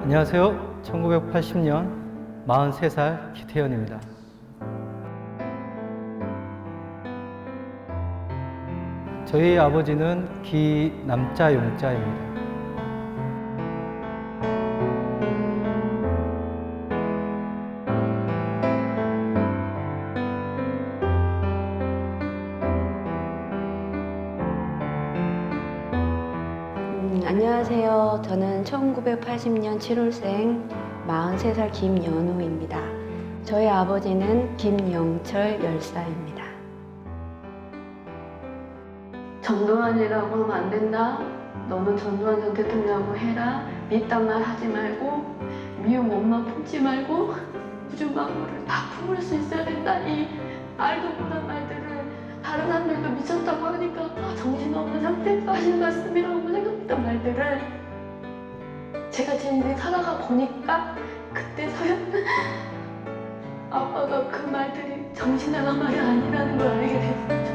안녕하세요. 1980년 43살 기태현입니다. 저희 아버지는 기남자 용자입니다. 안녕하세요. 저는 1980년 7월생 43살 김연우입니다. 저희 아버지는 김영철 열사입니다. 전두환이라고 하면 안 된다. 너는 전두환 전 대통령이라고 해라. 밑단 말 하지 말고 미움 엄마 품지 말고 우주 만물을 다 품을 수 있어야 된다. 이 알도 못한 말들을 다른 사람들도 미쳤다고 하니까 정신없는 상태에 빠진 말씀이라고 생각했던 말들을 제가 제 인생 살아가 보니까 그때서야 아빠가 그 말들이 정신나간 말이 아니라는 걸 알게 됐어요.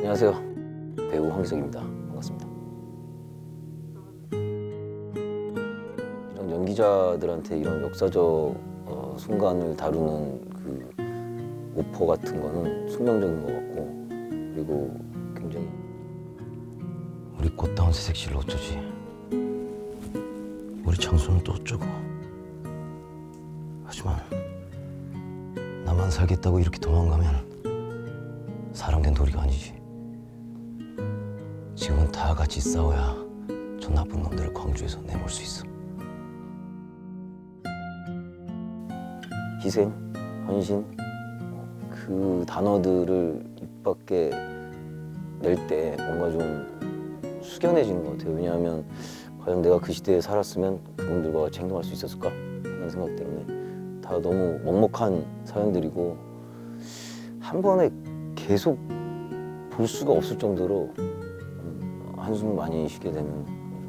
안녕하세요. 배우 황기석입니다. 반갑습니다. 이런 연기자들한테 이런 역사적 순간을 다루는 그 오퍼 같은 거는 숙명적인 것 같고, 그리고 굉장히 우리 꽃다운 새색시를 어쩌지? 우리 장수는 또 어쩌고? 하지만 나만 살겠다고 이렇게 도망가면 사람된 도리가 아니지. 지금은 다 같이 싸워야 저 나쁜 놈들을 광주에서 내몰 수 있어. 희생, 헌신 그 단어들을 입 밖에 낼 때 뭔가 좀 숙연해지는 것 같아요. 왜냐하면 과연 내가 그 시대에 살았으면 그분들과 같이 행동할 수 있었을까 하는 생각 때문에 다 너무 먹먹한 사연들이고 한 번에 계속 볼 수가 없을 정도로 한숨 많이 쉬게 되는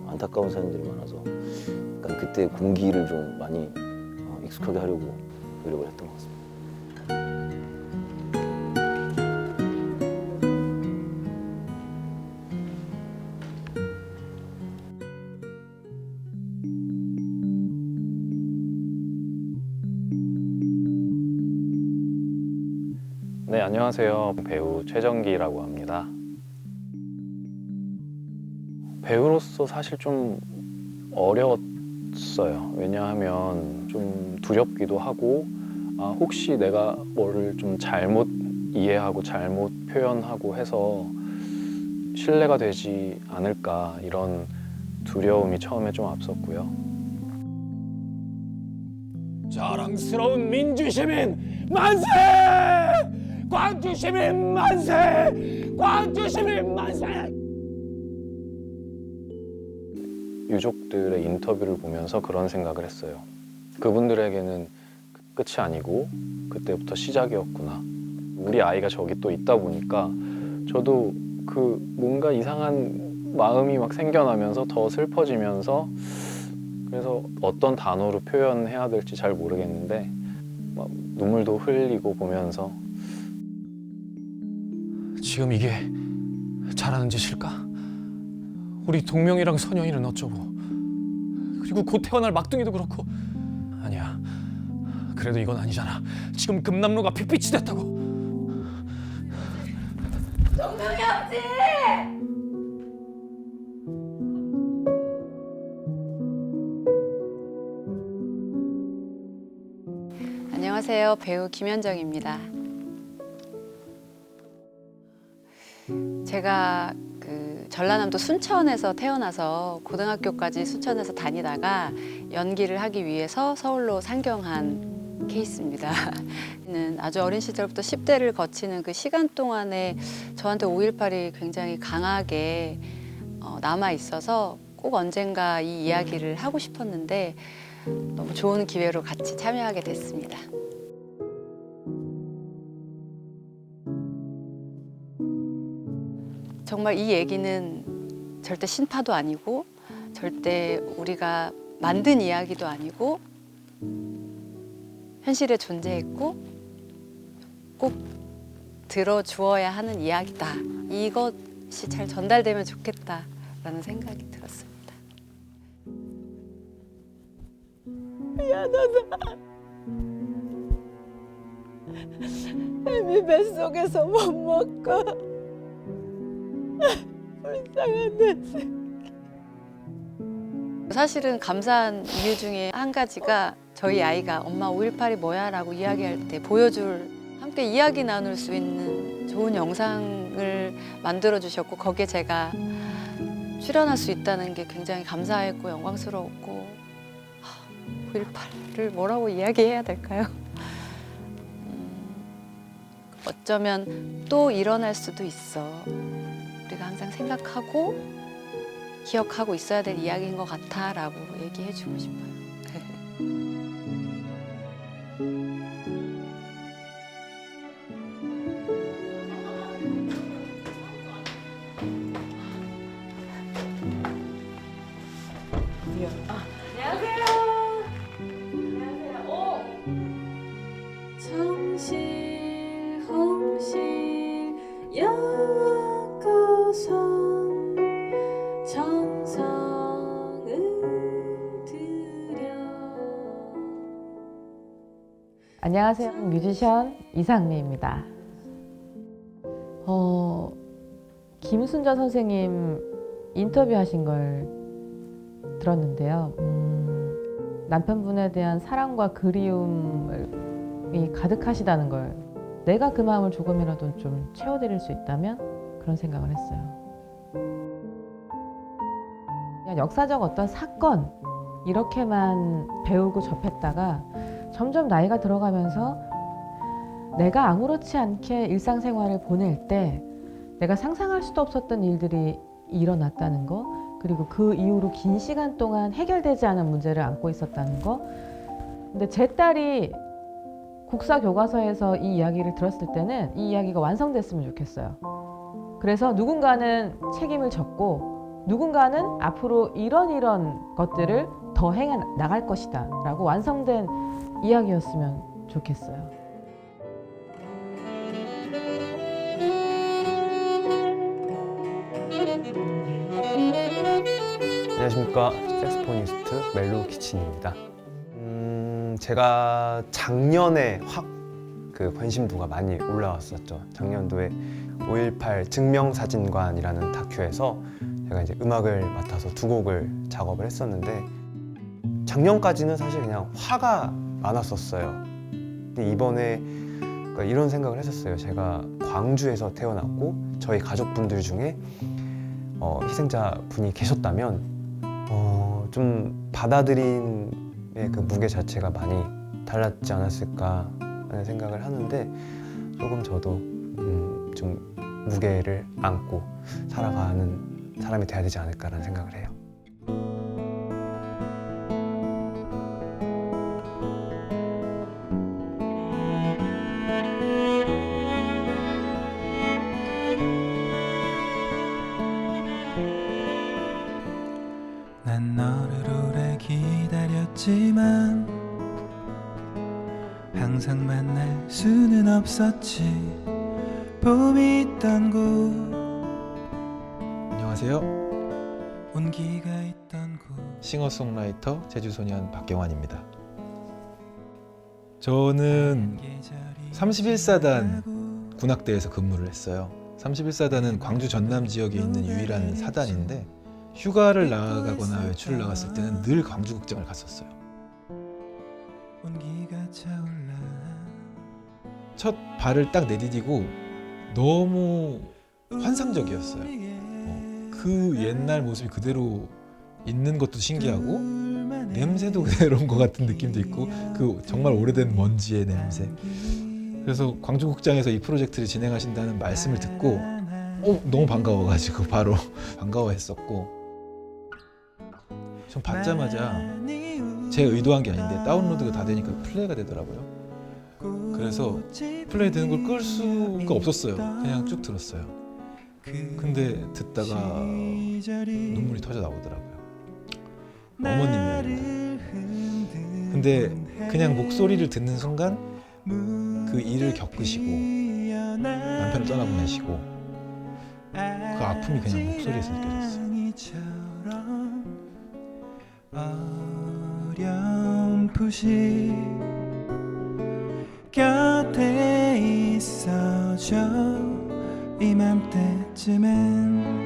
안타까운 사람들이 많아서 약간 그때 공기를 좀 많이 익숙하게 하려고 노력을 했던 것 같습니다. 네, 안녕하세요. 배우 최정기라고 합니다. 배우로서 사실 좀 어려웠어요. 왜냐하면 좀 두렵기도 하고, 혹시 내가 뭐를 좀 잘못 이해하고 잘못 표현하고 해서 신뢰가 되지 않을까, 이런 두려움이 처음에 좀 앞섰고요. 자랑스러운 민주시민 만세! 광주시민 만세! 광주시민 만세! 유족들의 인터뷰를 보면서 그런 생각을 했어요. 그분들에게는 끝이 아니고 그때부터 시작이었구나. 우리 아이가 저기 또 있다 보니까 저도 그 뭔가 이상한 마음이 막 생겨나면서 더 슬퍼지면서, 그래서 어떤 단어로 표현해야 될지 잘 모르겠는데 막 눈물도 흘리고 보면서, 지금 이게 잘하는 짓일까? 우리 동명이랑 선영이는 어쩌고, 그리고 곧 태어날 막둥이도 그렇고. 아니야, 그래도 이건 아니잖아. 지금 금남로가 핏빛이 됐다고. 정명이 아버지! 안녕하세요. 배우 김현정입니다. 제가 전라남도 순천에서 태어나서 고등학교까지 순천에서 다니다가 연기를 하기 위해서 서울로 상경한 케이스입니다. 아주 어린 시절부터 10대를 거치는 그 시간 동안에 저한테 5.18이 굉장히 강하게 남아 있어서 꼭 언젠가 이 이야기를 하고 싶었는데 너무 좋은 기회로 같이 참여하게 됐습니다. 정말 이 얘기는 절대 신파도 아니고 절대 우리가 만든 이야기도 아니고 현실에 존재했고 꼭 들어주어야 하는 이야기다. 이것이 잘 전달되면 좋겠다라는 생각이 들었습니다. 애미 뱃속에서 못 먹고 불쌍한 내 새끼. 사실은 감사한 이유 중에 한 가지가 저희 아이가 엄마 5.18이 뭐야 라고 이야기할 때 보여줄, 함께 이야기 나눌 수 있는 좋은 영상을 만들어 주셨고 거기에 제가 출연할 수 있다는 게 굉장히 감사했고 영광스러웠고 5.18을 뭐라고 이야기해야 될까요? 어쩌면 또 일어날 수도 있어. 우리가 항상 생각하고 기억하고 있어야 될 이야기인 것 같아 라고 얘기해주고 싶어요. 정실 홍실 여고선 정성을 들여. 안녕하세요. 뮤지션 이상미입니다. 김순자 선생님 인터뷰하신 걸 들었는데요. 남편분에 대한 사랑과 그리움이 가득하시다는 걸, 내가 그 마음을 조금이라도 좀 채워드릴 수 있다면 그런 생각을 했어요. 그냥 역사적 어떤 사건 이렇게만 배우고 접했다가 점점 나이가 들어가면서 내가 아무렇지 않게 일상생활을 보낼 때 내가 상상할 수도 없었던 일들이 일어났다는 거, 그리고 그 이후로 긴 시간 동안 해결되지 않은 문제를 안고 있었다는 거. 근데 제 딸이 국사 교과서에서 이 이야기를 들었을 때는 이 이야기가 완성됐으면 좋겠어요. 그래서 누군가는 책임을 졌고 누군가는 앞으로 이런 것들을 더 해 나갈 것이다 라고 완성된 이야기였으면 좋겠어요. 안녕하십니까. 색스포니스트 멜로 키친입니다. 제가 작년에 확 그 관심도가 많이 올라왔었죠. 작년도에 5.18 증명사진관이라는 다큐에서 제가 이제 음악을 맡아서 2곡을 작업을 했었는데 작년까지는 사실 그냥 화가 많았었어요. 근데 이번에 그러니까 이런 생각을 했었어요. 제가 광주에서 태어났고 저희 가족분들 중에 희생자 분이 계셨다면 좀 받아들임의 그 무게 자체가 많이 달랐지 않았을까 하는 생각을 하는데 조금 저도 좀 무게를 안고 살아가는 사람이 돼야 되지 않을까라는 생각을 해요. 난 너를 오래 기다렸지만 항상 만날 수는 없었지. 봄이 있던 곳 안녕하세요. 온기가 있던 곳. 싱어송라이터 제주소년 박경환입니다. 저는 31사단 군악대에서 근무를 했어요. 31사단은 광주 전남 지역에 있는 유일한 사단인데 휴가를 나가거나 외출을 나갔을 때는 늘 광주극장을 갔었어요. 온기가 차올라. 첫 발을 딱 내디디고 너무 환상적이었어요. 그 옛날 모습이 그대로 있는 것도 신기하고 냄새도 그대로인 것 같은 느낌도 있고 그 정말 오래된 먼지의 냄새. 그래서 광주극장에서 이 프로젝트를 진행하신다는 말씀을 듣고 너무 반가워가지고 바로 반가워했었고 전 받자마자 제 의도한 게 아닌데 다운로드가 다 되니까 플레이가 되더라고요. 그래서 플레이 되는 걸 끌 수가 없었어요. 그냥 쭉 들었어요. 근데 듣다가 눈물이 터져 나오더라고요. 어머님이었는데. 근데 그냥 목소리를 듣는 순간 그 일을 겪으시고 남편을 떠나보내시고 그 아픔이 그냥 목소리에서 느껴졌어요. 어렴풋이 곁에 있어줘. 이맘때쯤엔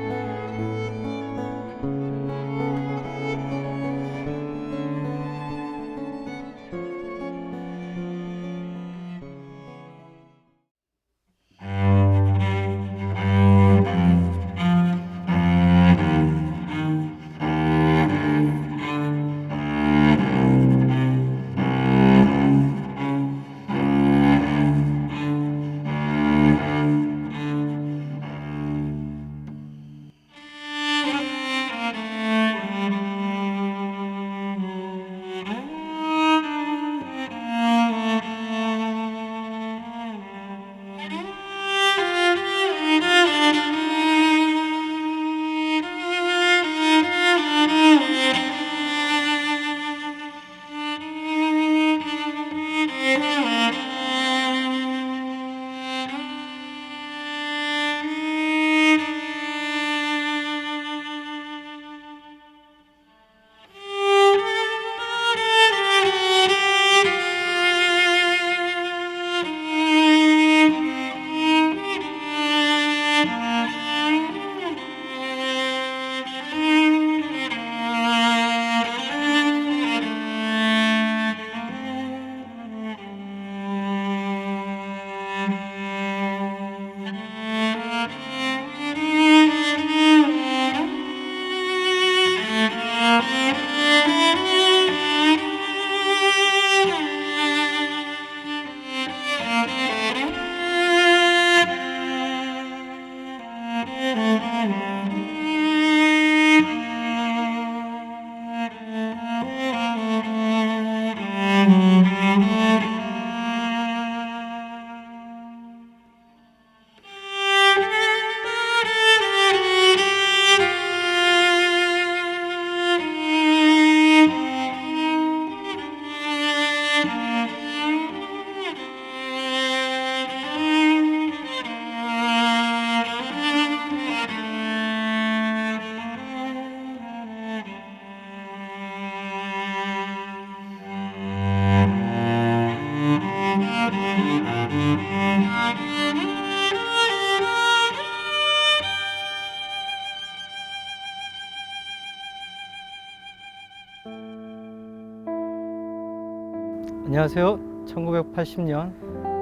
안녕하세요. 1980년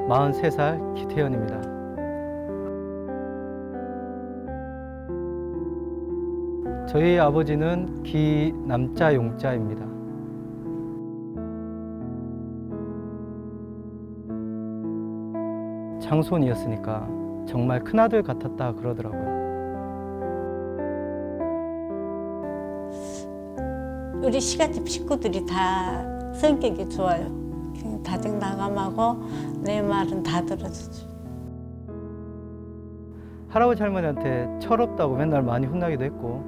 43살 기태현입니다. 저희 아버지는 기남자 용자입니다. 장손이었으니까 정말 큰아들 같았다 그러더라고요. 우리 시가집 식구들이 다 성격이 좋아요. 다정다감하고 내 말은 다 들어주죠. 할아버지 할머니한테 철없다고 맨날 많이 혼나기도 했고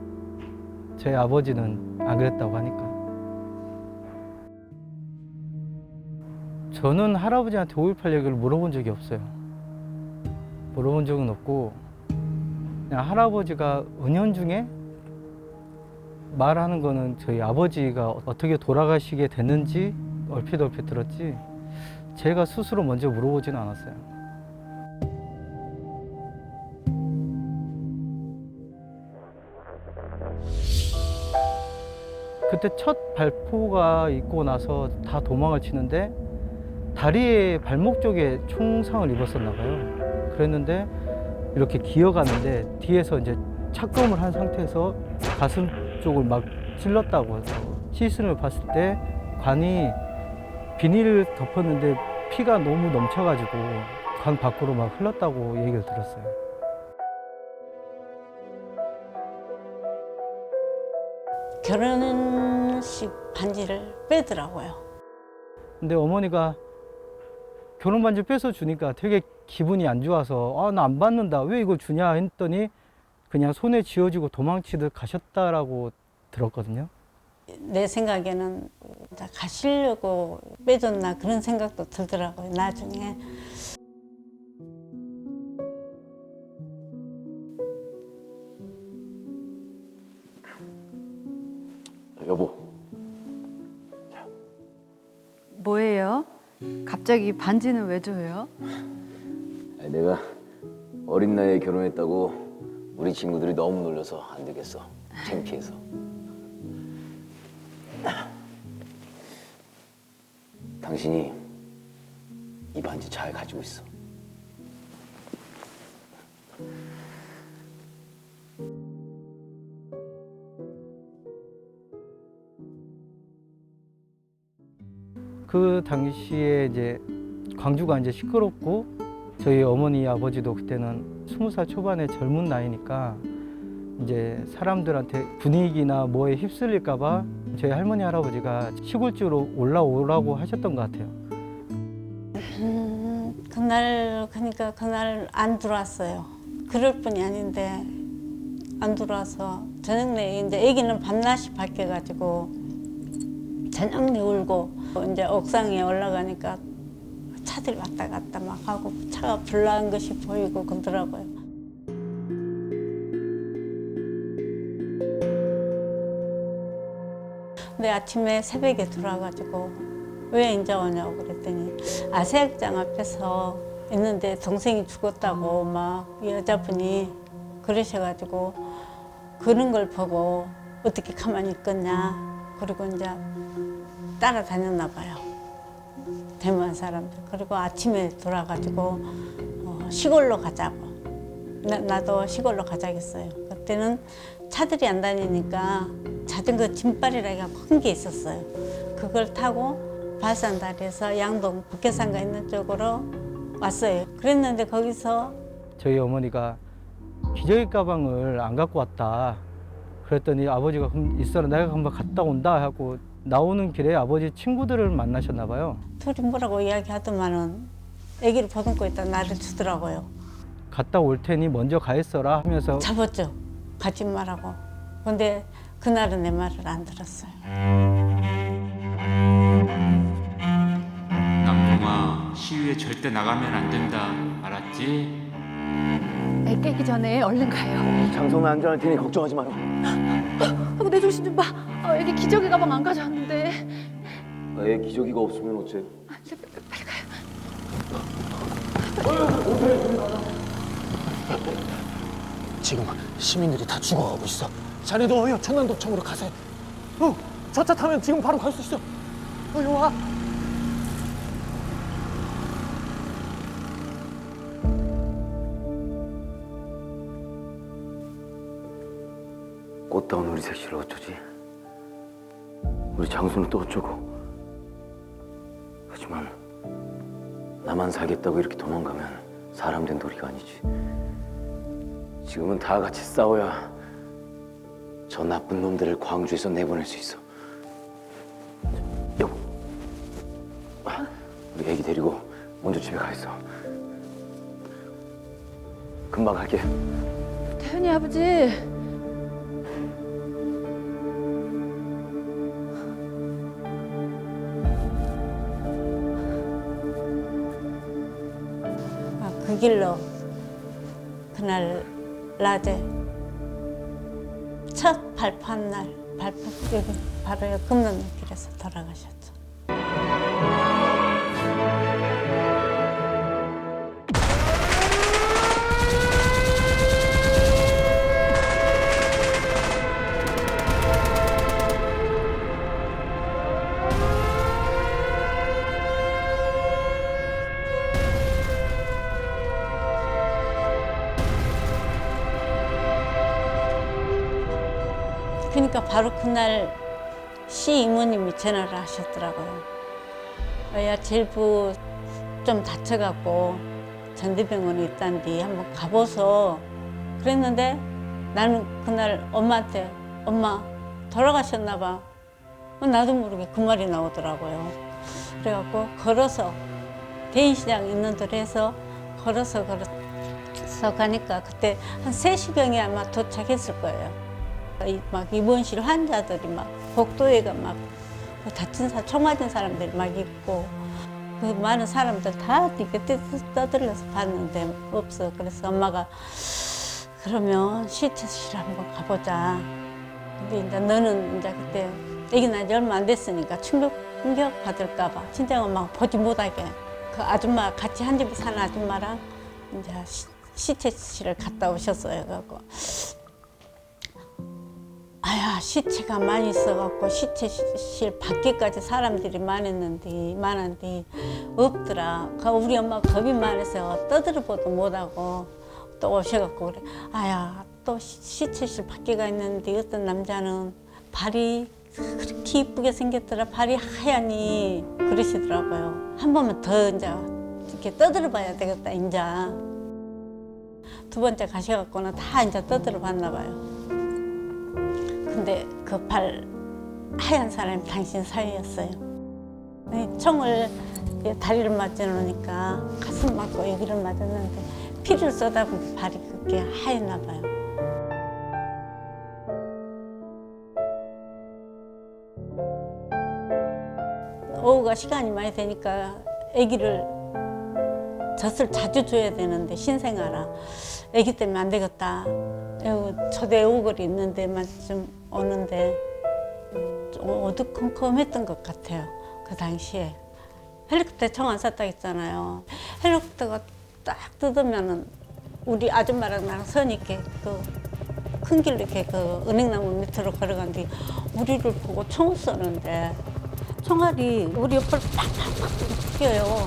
저희 아버지는 안 그랬다고 하니까. 저는 할아버지한테 5.18 얘기를 물어본 적이 없어요. 물어본 적은 없고 그냥 할아버지가 은연중에 말하는 거는 저희 아버지가 어떻게 돌아가시게 됐는지 얼핏 들었지 제가 스스로 먼저 물어보지는 않았어요. 그때 첫 발포가 있고 나서 다 도망을 치는데 다리에 발목 쪽에 총상을 입었었나 봐요. 그랬는데 이렇게 기어가는데 뒤에서 이제 착검을 한 상태에서 가슴 쪽을 막 찔렀다고 해서 시신을 봤을 때 관이 비닐을 덮었는데 피가 너무 넘쳐가지고 관 밖으로 막 흘렀다고 얘기를 들었어요. 결혼식 반지를 빼더라고요. 근데 어머니가 결혼 반지 뺏어 주니까 되게 기분이 안 좋아서 아, 나 안 받는다. 왜 이걸 주냐 했더니 그냥 손에 쥐어지고 도망치듯 가셨다라고 들었거든요. 내 생각에는 가시려고 빼줬나 그런 생각도 들더라고요. 나중에. 여보. 뭐예요? 갑자기 반지는 왜 줘요? 내가 어린 나이에 결혼했다고 우리 친구들이 너무 놀려서 안 되겠어. 창피해서. 당신이 이 반지 잘 가지고 있어. 그 당시에 이제 광주가 이제 시끄럽고 저희 어머니 아버지도 그때는 20살 초반의 젊은 나이니까 이제 사람들한테 분위기나 뭐에 휩쓸릴까봐 저희 할머니 할아버지가 시골집으로 올라오라고 하셨던 것 같아요. 그날 안 들어왔어요. 그럴 뿐이 아닌데 안 들어와서 저녁 내 이제 아기는 밤낮이 바뀌어가지고 저녁 내 울고 이제 옥상에 올라가니까 차들이 왔다 갔다 막 하고 차가 불난 것이 보이고 그러더라고요. 근데 아침에 새벽에 들어와가지고 왜 이제 오냐고 그랬더니 아세약장 앞에서 있는데 동생이 죽었다고 막 여자분이 그러셔가지고 그런 걸 보고 어떻게 가만히 있겠냐. 그리고 이제 따라다녔나 봐요. 대만 사람들. 그리고 아침에 돌아가지고 시골로 가자고. 나도 시골로 가자겠어요. 그때는 차들이 안 다니니까 자전거 짐발이라고 큰 게 있었어요. 그걸 타고 발산다리에서 양동 북해산가 있는 쪽으로 왔어요. 그랬는데 거기서 저희 어머니가 기저귀 가방을 안 갖고 왔다. 그랬더니 아버지가 그럼 있어라 내가 한번 갔다 온다 하고 나오는 길에 아버지 친구들을 만나셨나 봐요. 둘이 뭐라고 이야기하더만은 아기를 보듬고 있다 나를 주더라고요. 갔다 올 테니 먼저 가 있어라 하면서 잡았죠. 가지 말라고. 근데 그날은 내 말을 안 들었어요. 남동아, 시위에 절대 나가면 안 된다. 알았지? 애 깨기 전에 얼른 가요. 장소는 안전할 테니 걱정하지 마요. 하고 내 정신 좀 봐. 애기 기저귀 가방 안 가져왔는데. 애 기저귀가 없으면 어째? 빨리 가요. 지금 시민들이 다 죽어가고 있어. 자네도 어여 천안도청으로 가세요. 저 차 타면 지금 바로 갈 수 있어. 어여 와. 우리 셋을 어쩌지? 우리 장수는 또 어쩌고? 하지만 나만 살겠다고 이렇게 도망가면 사람 된 도리가 아니지. 지금은 다 같이 싸워야 저 나쁜 놈들을 광주에서 내보낼 수 있어. 여보, 우리 애기 데리고 먼저 집에 가 있어. 금방 갈게. 태훈이 아버지. 그 길로 그날 낮에 첫 발판 날 여기 바로 여기 금능길에서 돌아가셨죠. 그러니까 바로 그날 시 이모님이 전화를 하셨더라고요. 야, 제일부 좀 다쳐갖고 전대병원에 있단디 한번 가보소. 그랬는데 나는 그날 엄마한테 엄마 돌아가셨나 봐. 나도 모르게 그 말이 나오더라고요. 그래갖고 걸어서 대인시장 있는 도로에서 걸어서 가니까 그때 한 3시경에 아마 도착했을 거예요. 막 입원실 환자들이 막 복도에가 막 다친 총 맞은 사람들이 막 있고 그 많은 사람들 다 이렇게 떠들려서 봤는데 없어. 그래서 엄마가 그러면 CT실 한번 가보자. 근데 이제 너는 이제 그때 애기 난 지 얼마 안 됐으니까 충격 받을까 봐 친정 엄마가 보지 못하게 그 아줌마 같이 한 집에 사는 아줌마랑 이제 CT실을 갔다 오셨어요. 그래갖고 아야, 시체가 많이 있어갖고 시체실 밖에까지 사람들이 많은데 없더라. 우리 엄마가 겁이 많아서 떠들어보도 못하고 또 오셔갖고 그래. 아야, 또 시체실 밖에가 있는데 어떤 남자는 발이 그렇게 이쁘게 생겼더라. 발이 하얗니 그러시더라고요. 한 번만 더 이제 이렇게 떠들어봐야 되겠다. 이제 두 번째 가셔갖고는 다 이제 떠들어봤나 봐요. 근데 그 발 하얀 사람이 당신 사이였어요. 총을 다리를 맞아 놓으니까 가슴 맞고 여기를 맞았는데 피를 쏟아부은 발이 그렇게 하였나 봐요. 오후가 시간이 많이 되니까 아기를 젖을 자주 줘야 되는데 신생아라 아기 때문에 안 되겠다. 초대 오글이 있는 데만 좀 오는데 좀 어두컴컴했던 것 같아요. 그 당시에 헬리콥터 총 안 쐈다 했잖아요. 헬리콥터가 딱 뜯으면은 우리 아줌마랑 나랑 선있게 그 큰 길 이렇게 그 은행나무 밑으로 걸어간뒤 우리를 보고 총을 쏘는데 총알이 우리 옆을 팍팍팍 튀어요.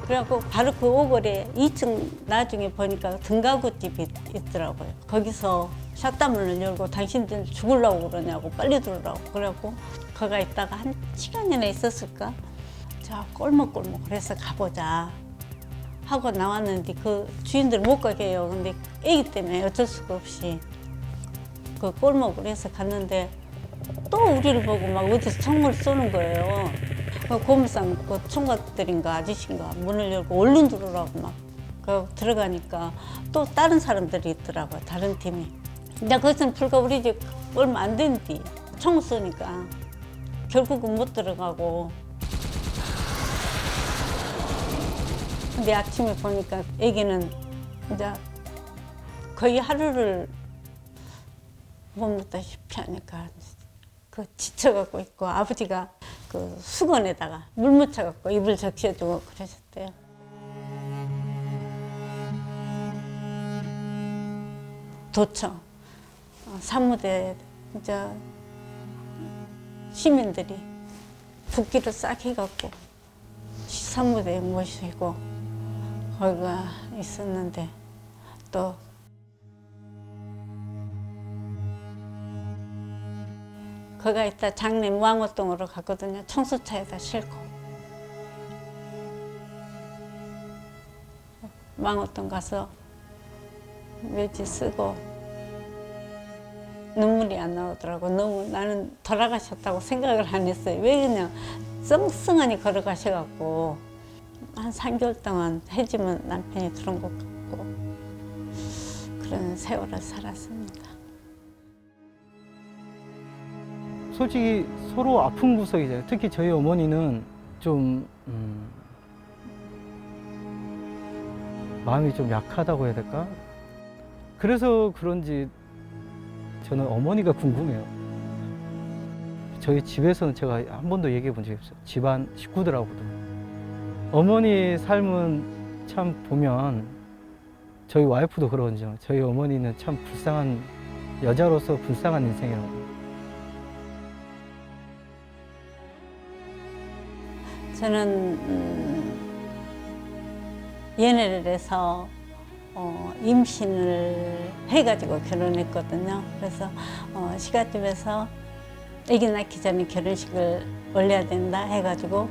그래갖고 바로 그 오골에 2층 나중에 보니까 등가구집이 있더라고요. 거기서 샷다문을 열고 당신들 죽으려고 그러냐고 빨리 들어오라고 그래갖고 거기 있다가 한 시간이나 있었을까? 자 꼴목꼴목 그래서 가보자 하고 나왔는데 그 주인들 못 가게 해요. 근데 애기 때문에 어쩔 수가 없이 그 꼴목을 해서 갔는데 또 우리를 보고 막 어디서 총을 쏘는 거예요. 고물상 그 총각들인가 아저씨인가 문을 열고 얼른 들어오라고 막 들어가니까 또 다른 사람들이 있더라고요. 다른 팀이. 근데 그것은 불과 우리 집 얼마 안 된 뒤 총을 쏘니까 결국은 못 들어가고. 근데 아침에 보니까 애기는 이제 거의 하루를 머물다시피 하니까 그 지쳐갖고 있고 아버지가 그 수건에다가 물 묻혀갖고 입을 적셔주고 그러셨대요. 도청, 산무대 이제 시민들이 붓기를 싹 해갖고 산무대에 모시고 거기가 있었는데 또 거가 있다 장례 무항호동으로 갔거든요. 청소차에다 싣고. 무항호동 가서 묘지 쓰고 눈물이 안 나오더라고. 너무 나는 돌아가셨다고 생각을 안 했어요. 왜 그냥 썽썽하니 걸어가셔갖고 한 3개월 동안 해지면 남편이 들은 것 같고 그런 세월을 살았습니다. 솔직히 서로 아픈 구석이잖아요. 특히 저희 어머니는 좀 마음이 좀 약하다고 해야 될까? 그래서 그런지 저는 어머니가 궁금해요. 저희 집에서는 제가 한 번도 얘기해 본 적이 없어요. 집안 식구들하고도. 어머니 삶은 참 보면 저희 와이프도 그러죠. 저희 어머니는 참 불쌍한 여자로서 불쌍한 인생이라고. 저는 연애를 해서 임신을 해가지고 결혼했거든요. 그래서 시가집에서 아기 낳기 전에 결혼식을 올려야 된다 해가지고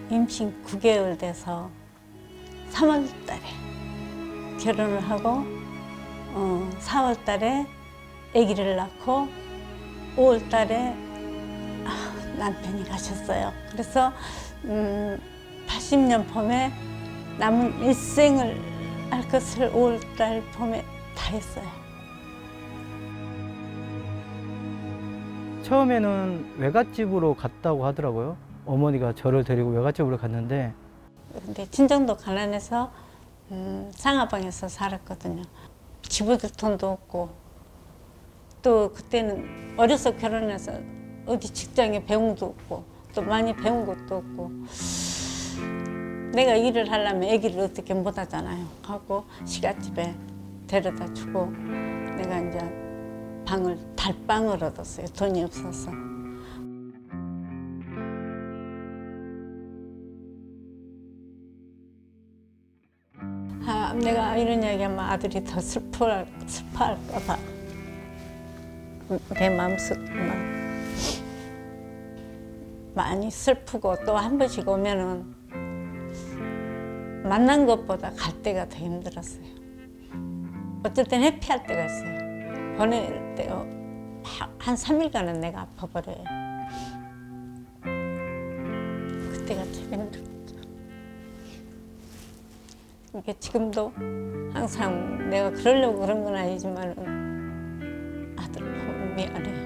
임신 9개월 돼서 3월 달에 결혼을 하고 4월 달에 아기를 낳고 5월 달에 남편이 가셨어요. 그래서 80년 봄에 남은 일생을 할 것을 5월달 봄에 다 했어요. 처음에는 외갓집으로 갔다고 하더라고요. 어머니가 저를 데리고 외갓집으로 갔는데 근데 친정도 가난해서 상하방에서 살았거든요. 집어줄 돈도 없고 또 그때는 어려서 결혼해서 어디 직장에 배운 것도 없고 또 많이 배운 것도 없고 내가 일을 하려면 아기를 어떻게 못 하잖아요. 하고 시가집에 데려다 주고 내가 이제 달방을 얻었어요. 돈이 없어서. 내가 이런 이야기하면 아들이 더 슬퍼할까 봐. 내 마음속 많이 슬프고 또 한 번씩 오면은 만난 것보다 갈 때가 더 힘들었어요. 어쩔 땐 회피할 때가 있어요. 보낼 때가 한 3일간은 내가 아파버려요. 그때가 참 힘들었죠. 이게 지금도 항상 내가 그러려고 그런 건 아니지만 아들 보면 미안해요.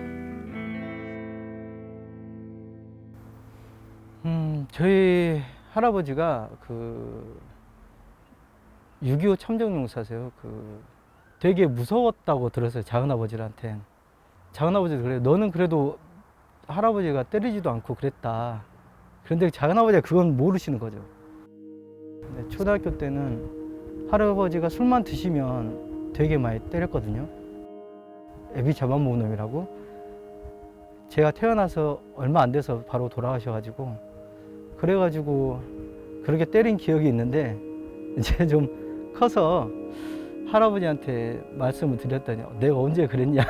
저희 할아버지가 6.25 참전용사세요. 되게 무서웠다고 들었어요. 작은아버지한테. 작은아버지도 그래요. 너는 그래도 할아버지가 때리지도 않고 그랬다. 그런데 작은아버지가 그건 모르시는 거죠. 근데 초등학교 때는 할아버지가 술만 드시면 되게 많이 때렸거든요. 애비 잡아먹은 놈이라고. 제가 태어나서 얼마 안 돼서 바로 돌아가셔가지고 그래가지고 그렇게 때린 기억이 있는데 이제 좀 커서 할아버지한테 말씀을 드렸더니 내가 언제 그랬냐.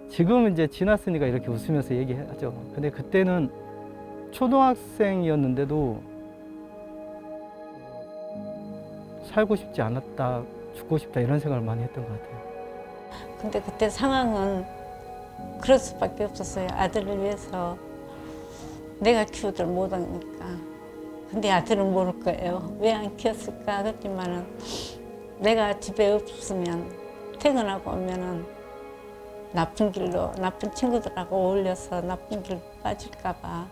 지금 이제 지났으니까 이렇게 웃으면서 얘기하죠. 근데 그때는 초등학생이었는데도 살고 싶지 않았다, 죽고 싶다 이런 생각을 많이 했던 것 같아요. 근데 그때 상황은 그럴 수밖에 없었어요. 아들을 위해서 내가 키우들 못하니까. 근데 아들은 모를 거예요. 왜 안 키웠을까? 그렇지만은 내가 집에 없으면 퇴근하고 오면은 나쁜 길로 나쁜 친구들하고 어울려서 나쁜 길로 빠질까 봐.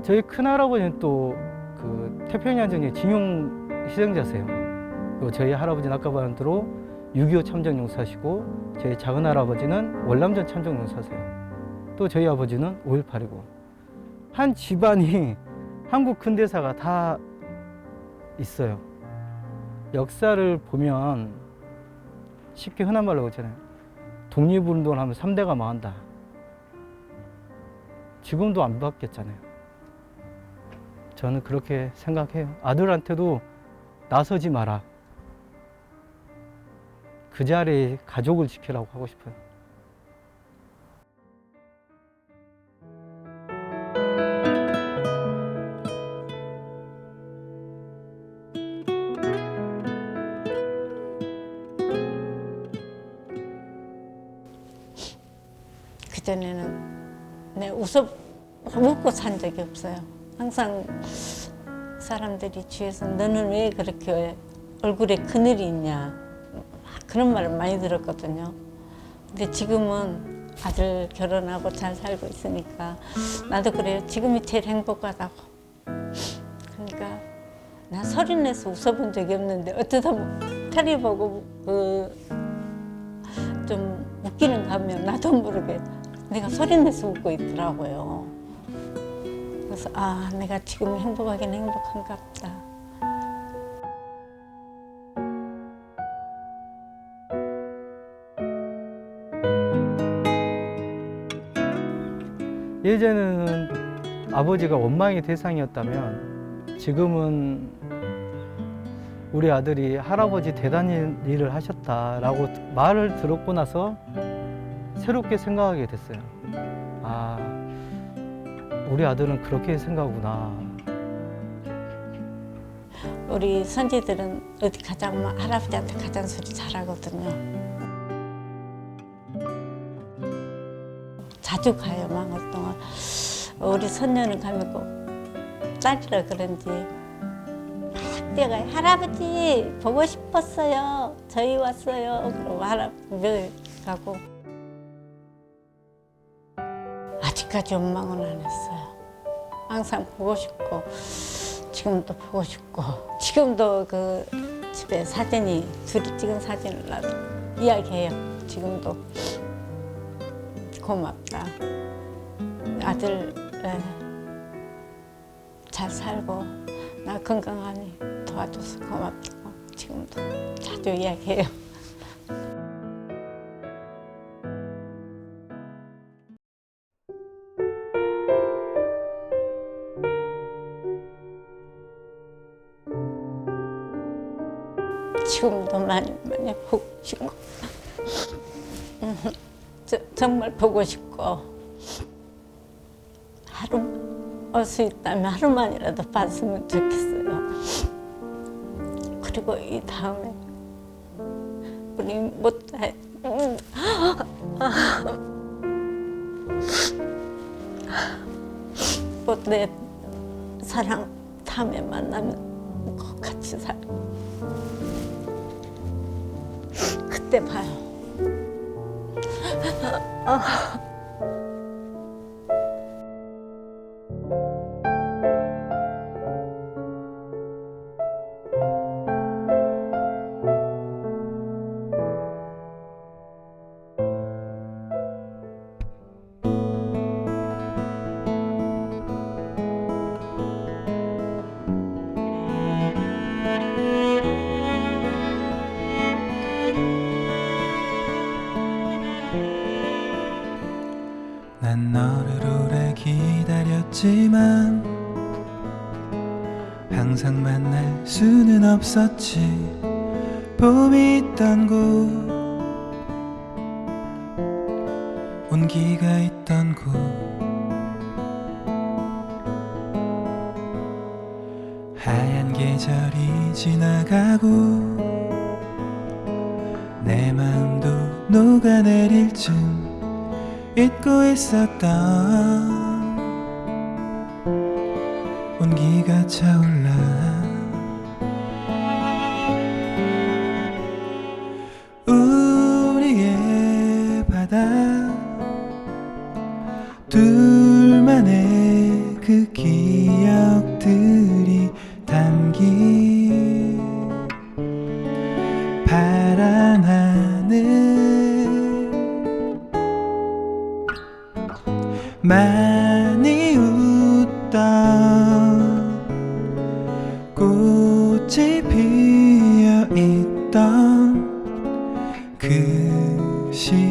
저희 큰할아버지는 또 태평양전쟁 징용 희생자세요. 그리고 저희 할아버지는 아까 말한 대로 6.25 참전용사시고 저희 작은할아버지는 월남전 참전용사세요. 또 저희 아버지는 5.18이고 한 집안이 한국 근대사가 다 있어요. 역사를 보면 쉽게 흔한 말로 그러잖아요. 독립운동을 하면 3대가 망한다. 지금도 안 바뀌었잖아요. 저는 그렇게 생각해요. 아들한테도 나서지 마라. 그 자리에 가족을 지키라고 하고 싶어요. 그전에는 내 웃고 산 적이 없어요. 항상 사람들이 주위에서 너는 왜 그렇게 얼굴에 그늘이 있냐 그런 말을 많이 들었거든요. 근데 지금은 아들 결혼하고 잘 살고 있으니까 나도 그래요. 지금이 제일 행복하다고. 그러니까 나 소리 내서 웃어본 적이 없는데 어쩌다 테레비 보고 좀 웃기는 거 하면 나도 모르게 내가 소리 내서 웃고 있더라고요. 그래서 아, 내가 지금 행복하긴 행복한가 보다. 예전에는 아버지가 원망의 대상이었다면 지금은 우리 아들이 할아버지 대단한 일을 하셨다라고 말을 들었고 나서 새롭게 생각하게 됐어요. 아, 우리 아들은 그렇게 생각하구나. 우리 손지들은 어디 가자면 할아버지한테 가자는 소리 잘하거든요. 자주 가요, 망월 동안. 우리 손녀는 가면 꼭 딸이라 그런지 막 뛰어가요. 할아버지 보고 싶었어요. 저희 왔어요. 그러고 할아버지 가고. 아직까지 원망은 안 했어요. 항상 보고 싶고 지금도 보고 싶고 지금도 그 집에 사진이 둘이 찍은 사진을 나도 이야기해요. 지금도 고맙다. 아들 잘 살고 나 건강하니 도와줘서 고맙다고 지금도 자주 이야기해요. 지금도 많이 보고 싶고 정말 보고 싶고 하루 올 수 있다면 하루만이라도 봤으면 좋겠어요. 그리고 이 다음에 우리 못해 못내 사랑 다음에 만나면 꼭 같이 살. 그때 봐요. 난 너를 오래 기다렸지만 항상 만날 수는 없었지. 봄이 있던 곳, 온기가 있던 곳, 하얀 계절이 지나가고 내 마음도 녹아내릴 쯤 잊고 있었던 온기가 차올라. 우리의 바다, 둘만의 그 기억들이 담긴 파란 하늘, 많이 웃던 꽃이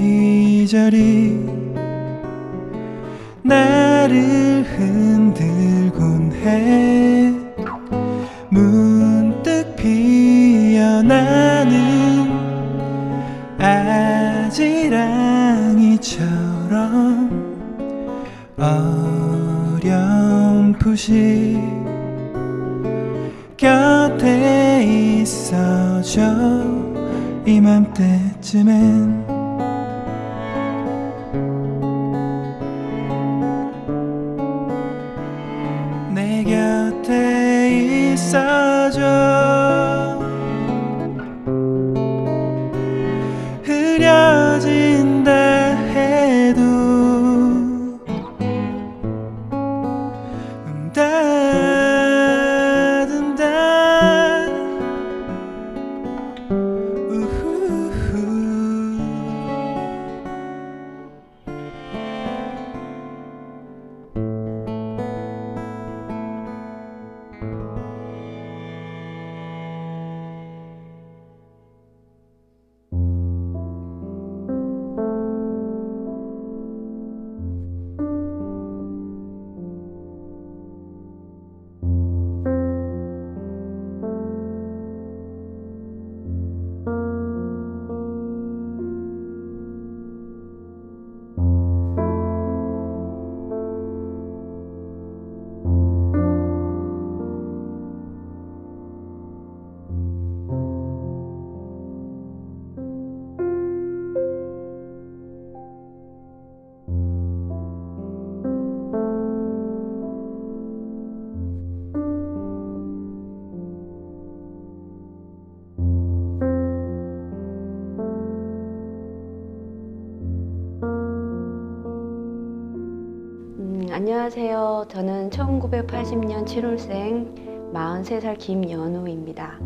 시절이 나를 흔들곤 해. 문득 피어나는 아지랑이처럼 어렴풋이 곁에 있어줘. 이맘때쯤엔 내 곁에 있어줘. 흐려진다 해도 안녕하세요. 저는 1980년 7월생 43살 김연우입니다.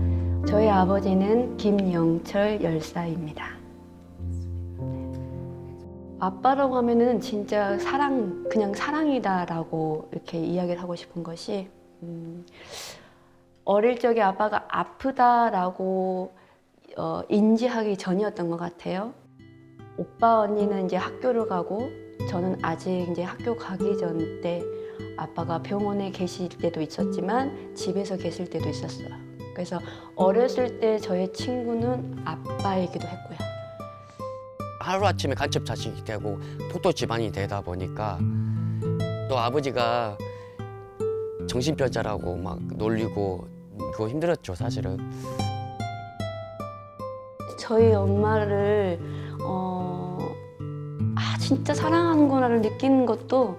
저희 아버지는 김영철 열사입니다. 아빠라고 하면은 진짜 그냥 사랑이다라고 이렇게 이야기를 하고 싶은 것이, 어릴 적에 아빠가 아프다라고 인지하기 전이었던 것 같아요. 오빠 언니는 이제 학교를 가고 저는 아직 이제 학교 가기 전 때 아빠가 병원에 계실 때도 있었지만 집에서 계실 때도 있었어요. 그래서 어렸을 때 저의 친구는 아빠이기도 했고요. 하루아침에 간첩 자식이 되고 폭도 집안이 되다 보니까 또 아버지가 정신병자라고 막 놀리고 그거 힘들었죠, 사실은. 저희 엄마를 진짜 사랑하는구나를 느끼는 것도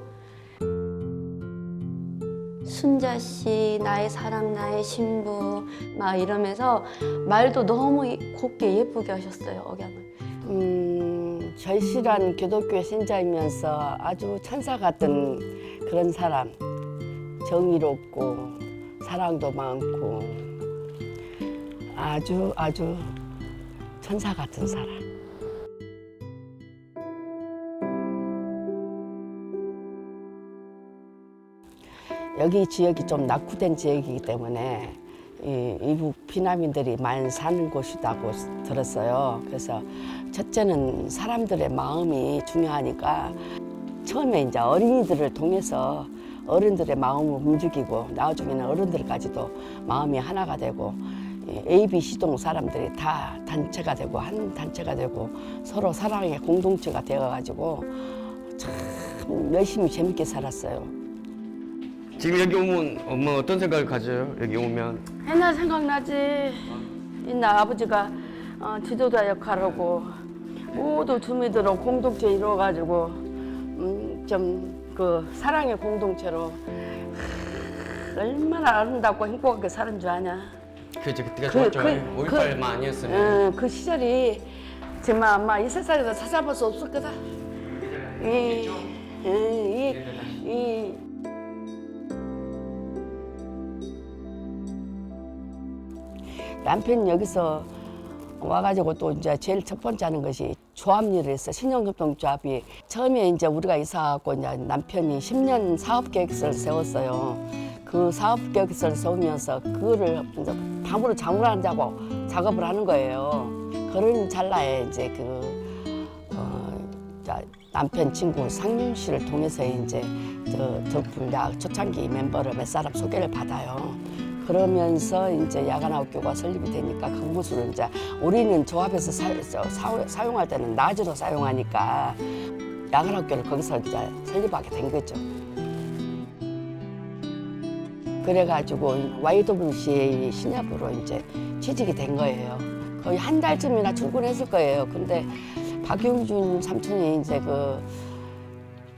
순자씨, 나의 사랑, 나의 신부 막 이러면서 말도 너무 곱게 예쁘게 하셨어요, 억양을. 절실한 기독교 신자이면서 아주 천사 같은 그런 사람. 정의롭고 사랑도 많고 아주 천사 같은 사람. 여기 지역이 좀 낙후된 지역이기 때문에 이북 피난민들이 많이 사는 곳이라고 들었어요. 그래서 첫째는 사람들의 마음이 중요하니까 처음에 이제 어린이들을 통해서 어른들의 마음을 움직이고 나중에는 어른들까지도 마음이 하나가 되고 AB 시동 사람들이 다 단체가 되고 한 단체가 되고 서로 사랑의 공동체가 되어가지고 참 열심히 재밌게 살았어요. 지금 여기 오면 엄마 어떤 생각을 가져요? 여기 오면 옛날 생각나지. 옛날 아버지가 지도자 역할하고 모두 주민들은 공동체 이루어가지고 좀 그 사랑의 공동체로 얼마나 아름답고 행복하게 사는 줄 아냐. 그죠, 그때가 좋았죠. 5.18만 아니었으면. 그 시절이 정말 아마 이 세상에서 찾아볼 수 없을 거다. 남편이 여기서 와가지고 또 이제 제일 첫 번째 하는 것이 조합일을 했어. 신용협동조합이. 처음에 이제 우리가 이사하고 이제 남편이 10년 사업계획서를 세웠어요. 그 사업계획서를 세우면서 그거를 이제 밤으로 잠을 안 자고 작업을 하는 거예요. 그런 찰나에 이제 자, 남편 친구 상윤 씨를 통해서 이제 저 덕불야 초창기 멤버를 몇 사람 소개를 받아요. 그러면서 이제 야간학교가 설립이 되니까 강부수를 이제 우리는 조합에서 사용할 때는 낮으로 사용하니까 야간학교를 거기서 이제 설립하게 된 거죠. 그래가지고 YWCA 신협으로 이제 취직이 된 거예요. 거의 한 달쯤이나 출근했을 거예요. 근데 박용준 삼촌이 이제 그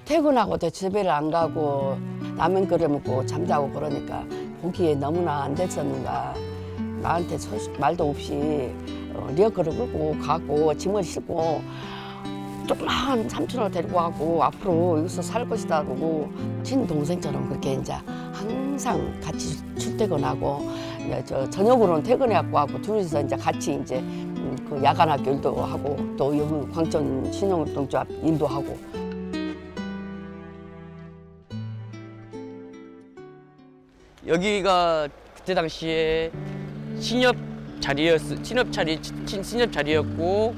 퇴근하고도 집에를 안 가고 라면 끓여 먹고 잠자고 그러니까 보기에 너무나 안 됐었는가. 나한테 말도 없이 리어커를 끌고 가고 짐을 싣고 조그마한 삼촌을 데리고 가고 앞으로 여기서 살 것이다 그러고 친동생처럼 그렇게 이제 항상 같이 출퇴근하고 저 저녁으로는 퇴근해갖고 하고 둘이서 이제 같이 이제 그 야간학교 일도 하고 또 여기 광천 신용동조합 일도 하고. 여기가 그때 당시에 신협 자리였고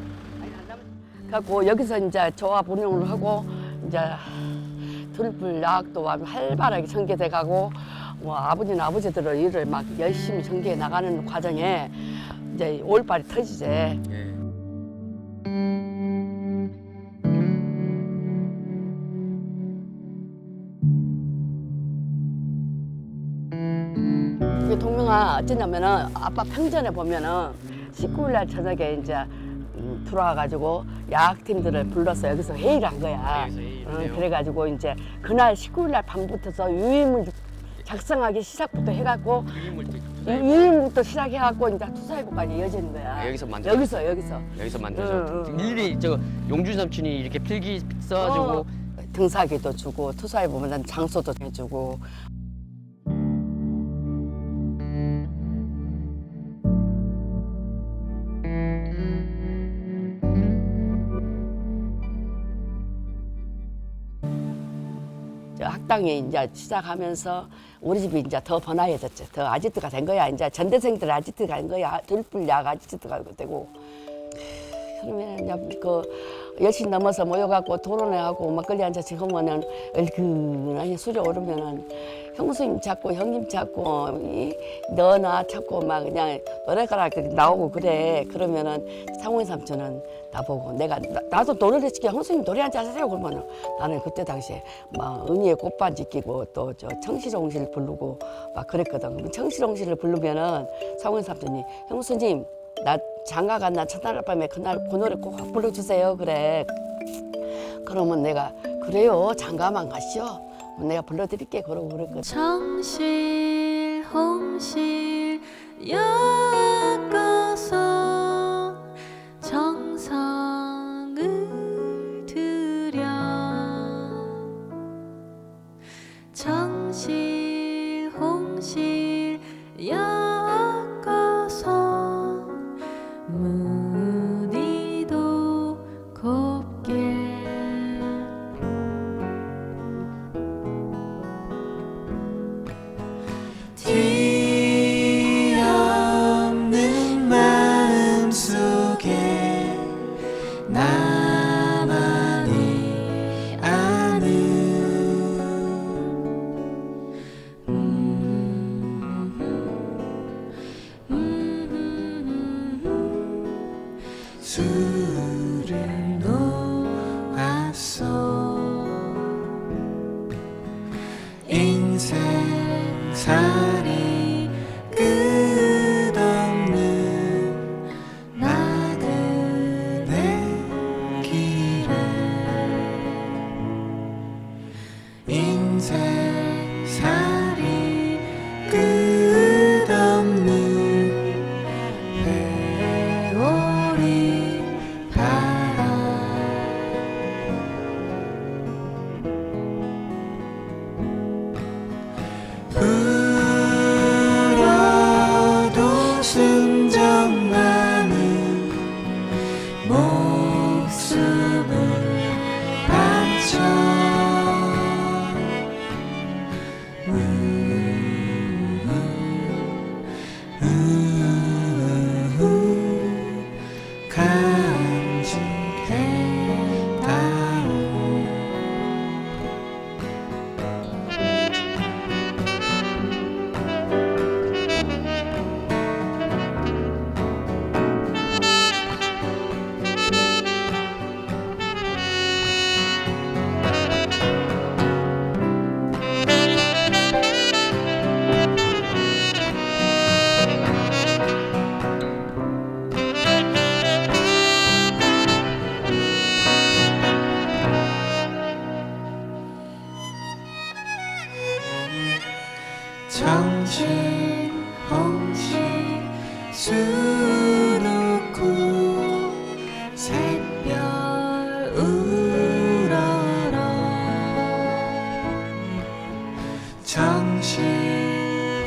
갖고 여기서 이제 조합 운영을 하고 이제 들불 야학도 활발하게 전개돼 가고 뭐 아버지들은 일을 막 열심히 전개해 나가는 과정에 이제 5.18이 터지지. 동명아 어쩌냐면은 아빠 평전에 보면은 19일 날 저녁에 이제 들어와가지고 야학팀들을 불러서 여기서 회의를 한 거야. 그래가지고 이제 그날 19일 날 밤부터서 유인물 작성하기 시작부터 해갖고 유인물부터 시작해갖고 이제 투사회고까지 이어지는 거야. 여기서 만들어. 여기서 만들어서 일일이 저 용준 삼촌이 이렇게 필기 써가지고 등사기도 주고 투사회보 보면 장소도 해주고. 학당이 이제 시작하면서 우리 집이 이제 더 번화해졌죠. 더 아지트가 된 거야. 이제 전대생들 아지트가 된 거야. 들불약 아지트가 되고. 그러면 이제 그 10시 넘어서 모여갖고 토론회하고 막걸리 한잔 지으면은 얼큰하니 술이 오르면은 형수님 찾고 형님 찾고 너나 찾고 막 그냥 노래가락 나오고 그래. 그러면은 상원 삼촌은 나보고 나도 노래를 시켜 형수님 노래 한잔 하세요. 그러면은 나는 그때 당시에 막 은희의 꽃반지 끼고 또 저 청실홍실 부르고 막 그랬거든. 그럼 청실홍실을 부르면은 상원 삼촌이 형수님 나 장가 간날 첫날 밤에 그날 그 노래 꼭 불러주세요. 그래. 그러면 내가 그래요. 장가만 가시오. 내가 불러드릴게. 그러고 그랬거든. 청실 홍실 엮어서 정성을 들여 청실 홍실 엮어서 무늬도 곱게 뒤 없는 마음 속에 나만이 아는 술을 놓았어 인생살이 끝없는 나 그대 길에 인생살이 끝없는 회오리 바람 부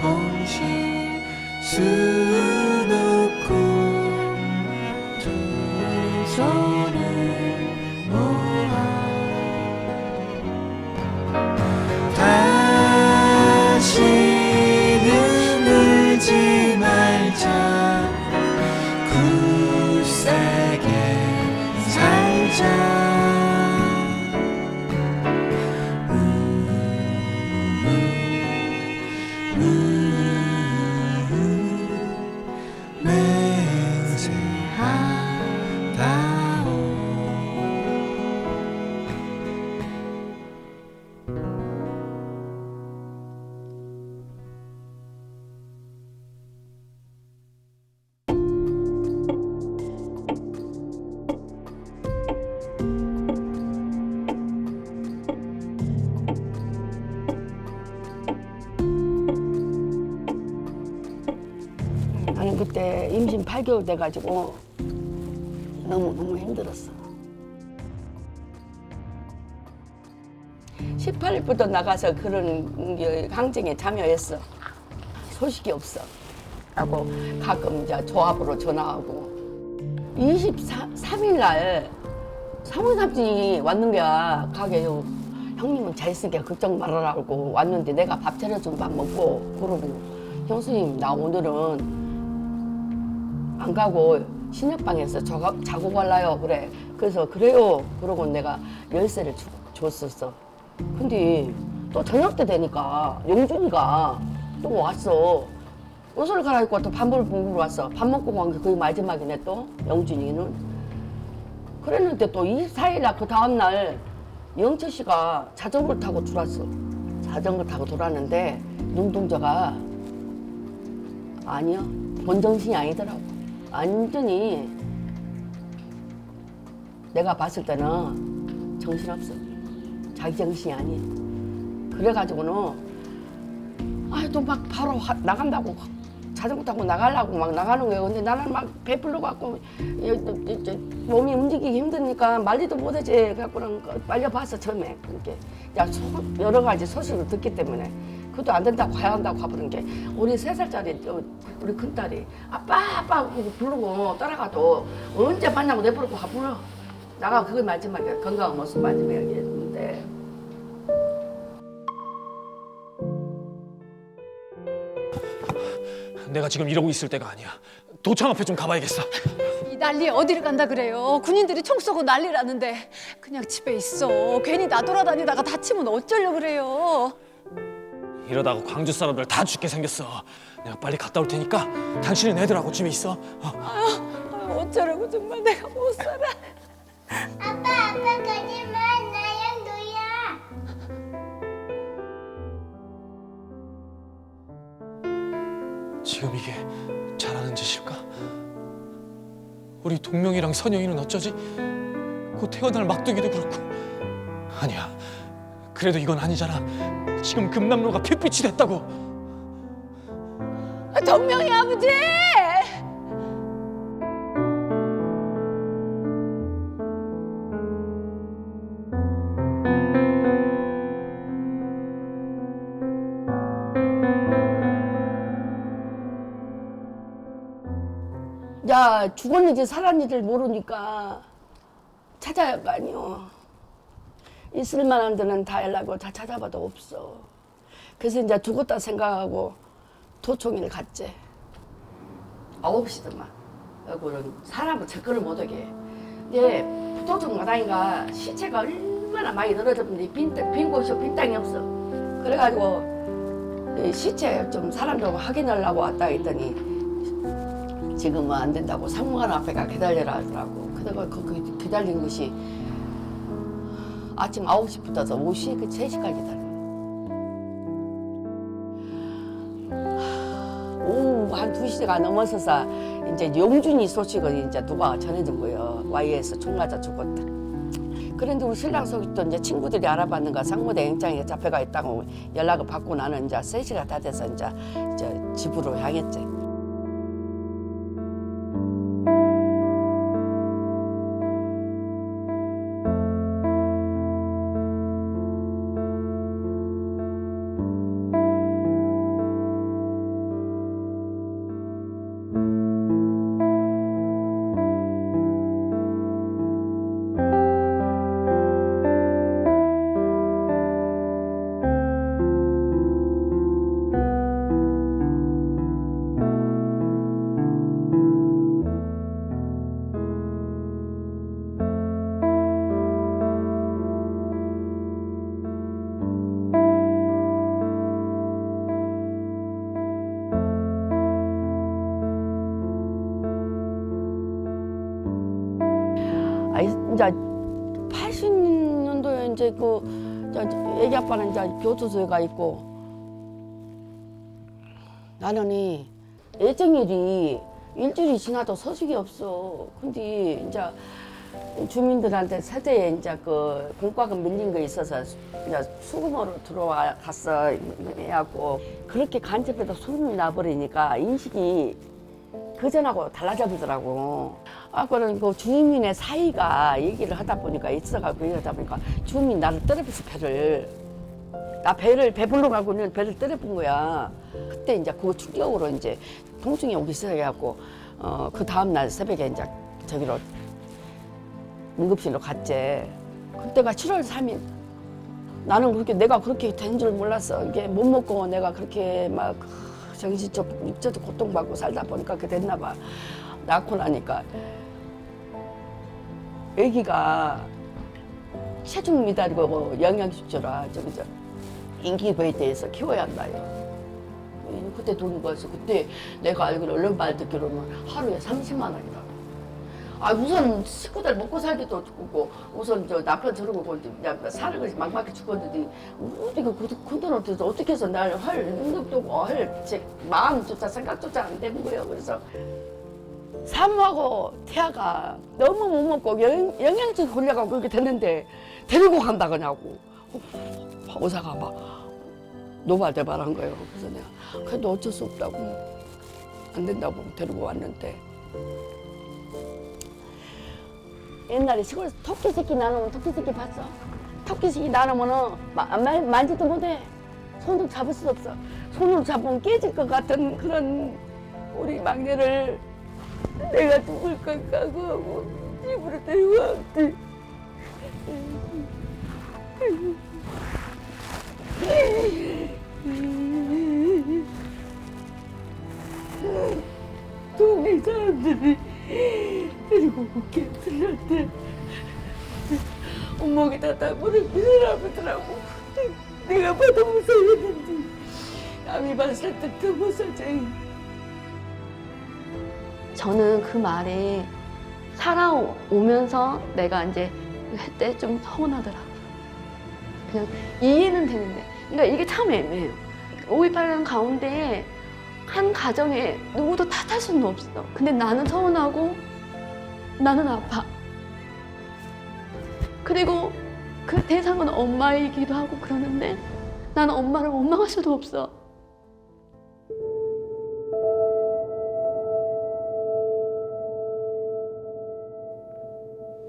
홍실 수놓고 두 손을 모아 다시는 울지 말자 굳세게 살자 나는 그때 임신 8개월 돼가지고 너무 힘들었어. 18일부터 나가서 그런 항쟁에 참여했어. 소식이 없어. 하고 가끔 이제 조합으로 전화하고 23일 날 사모님 삼촌이 왔는 거야. 가게 형님은 잘 있으니까 걱정 말아라고 왔는데 내가 밥 차려준 밥 먹고 그러고 형수님 나 오늘은 안 가고 신협방에서 자고 갈라요 그래. 그래서 그래요 그러고 내가 열쇠를 줬었어. 근데 또 저녁 때 되니까 영준이가 또 왔어. 옷을 갈아입고 또 밥 먹으러 왔어. 밥 먹고 간 게 거의 마지막이네 또 영준이는. 그랬는데 또 24일날 그 다음날 영철 씨가 자전거를 타고 들어왔어. 자전거 타고 돌았는데 눈동자가 아니야 본정신이 아니더라고. 완전히 내가 봤을 때는 정신없어. 자기 정신이 아니야. 그래가지고는 또 막 바로 나간다고 자전거 타고 나가려고 막 나가는 거예요. 근데 나는 막 배불러 갖고 몸이 움직이기 힘드니까 말리도 못하지. 그래갖고는 말려봤어 처음에. 그렇게 여러 가지 소식을 듣기 때문에 그것도 안 된다고 가야 한다고 가버린 게 우리 3살짜리 우리 큰딸이 아빠 하고 부르고 따라가도 언제 만나고 내버리고 가불러. 나가 그게 마지막이야. 건강한 모습 마지막이었는데. 내가 지금 이러고 있을 때가 아니야. 도청 앞에 좀 가봐야겠어. 이 난리에 어디를 간다 그래요. 군인들이 총 쏘고 난리라는데 그냥 집에 있어. 괜히 나돌아다니다가 다치면 어쩌려고 그래요. 이러다가 광주 사람들 다 죽게 생겼어. 내가 빨리 갔다 올 테니까 당신은 애들하고 집에 있어. 아유, 어쩌라고 정말 내가 못 살아. 아빠 가지마 나랑 놀아. 지금 이게 잘하는 짓일까? 우리 동명이랑 선영이는 어쩌지? 곧 태어날 막둥이도 그렇고. 아니야. 그래도 이건 아니잖아. 지금 금남로가 핏빛이 됐다고. 동명이 아버지! 야 죽었는지 살았는지를 모르니까 찾아야 할 거 아니오. 있을 만한 데는 다 연락을 다 찾아봐도 없어. 그래서 이제 죽었다 생각하고 도청이를 갔지. 9시더만. 여기는 사람은 접근을 못하게. 근데 도청 마당이가 시체가 얼마나 많이 늘어졌는데 빈 곳이 빈 땅이 없어. 그래가지고 시체 좀 사람들 확인하려고 왔다 했더니 지금은 안 된다고 상무관 앞에가 기다려라 하더라고. 그래서 그 기다린 것이 아침 9시부터서 오후 3시까지 기다려. 오후 한 2시가 넘어서서 이제 영준이 소식을 이제 누가 전해준 거예요. Y에서 총 맞아 죽었다. 그런데 우리 신랑 속도 이제 친구들이 알아봤는가 상무대 영장에 잡혀가 있다고 연락을 받고 나는 이제 3시가 다 돼서 이제 집으로 향했지. 이제 80년도에 이제 애기 아빠는 이제 교도소에 가 있고 나는 이 예정일이 일주일이 지나도 소식이 없어. 근데 이제 주민들한테 세대에 이제 그 공과금 밀린 거 있어서 이제 수금으로 들어와 갔어 해갖고 그렇게 간접해도 소문이 나버리니까 인식이 그전하고 달라져 보더라고. 아, 그런 그 주민의 사이가 얘기를 하다 보니까 있어가지고 얘기하다 보니까 주민이 나를 때려봤어, 배를. 나 배 불러 가고 있는 배를 때려본 거야. 그때 이제 그 충격으로 이제 통증이 오기 시작해갖고 그 다음날 새벽에 이제 저기로 응급실로 갔지. 그때가 7월 3일. 나는 그렇게 내가 그렇게 된 줄 몰랐어. 이게 못 먹고 내가 그렇게 막 정신적, 육체적 고통받고 살다 보니까 그렇게 됐나 봐. 낳고 나니까 아기가 체중 미달이고 뭐 영양실조라 인기베이터에서 키워야 한다요. 그때 돈이 벌써 그때 내가 알기로 얼른 말 듣기로는 하루에 30만 원이라고. 아 우선 식구들 먹고 살기도 죽고 우선 저 남편 저러고 사는 것이 막막히 죽었는데 어떻게 그 돈을 어떻게 해서 날 할 능력도 없고 할 제 마음조차 생각조차 안 되는 거예요. 그래서 사모하고 태아가 너무 못 먹고 영양제 걸려가고 그렇게 됐는데 데리고 간다 그냐고 의사가 막 노발대발한 거예요. 그래서 내가 그래도 어쩔 수 없다고 안 된다고 데리고 왔는데 옛날에 시골에서 토끼 새끼 나누면 토끼 새끼 봤어? 토끼 새끼 나누면은 만지도 못해. 손으로 잡을 수 없어. 손으로 잡으면 깨질 것 같은 그런 우리 막내를 내가 죽을 것 같고 집으로 데리고 왔지. 동네 사람들이 데리고 오게 들렸대. 온몸에다 다 물을 비늘하더라고. 내가 봐도 무서웠는데 남이 봤을 때 더 무서워져. 저는 그 말에 살아오면서 내가 이제 그때 좀 서운하더라고요. 그냥 이해는 되는데, 그러니까 이게 참 애매해요. 5.18년 가운데 한 가정에 누구도 탓할 수는 없어. 근데 나는 서운하고 나는 아파. 그리고 그 대상은 엄마이기도 하고 그러는데 나는 엄마를 원망할 수도 없어.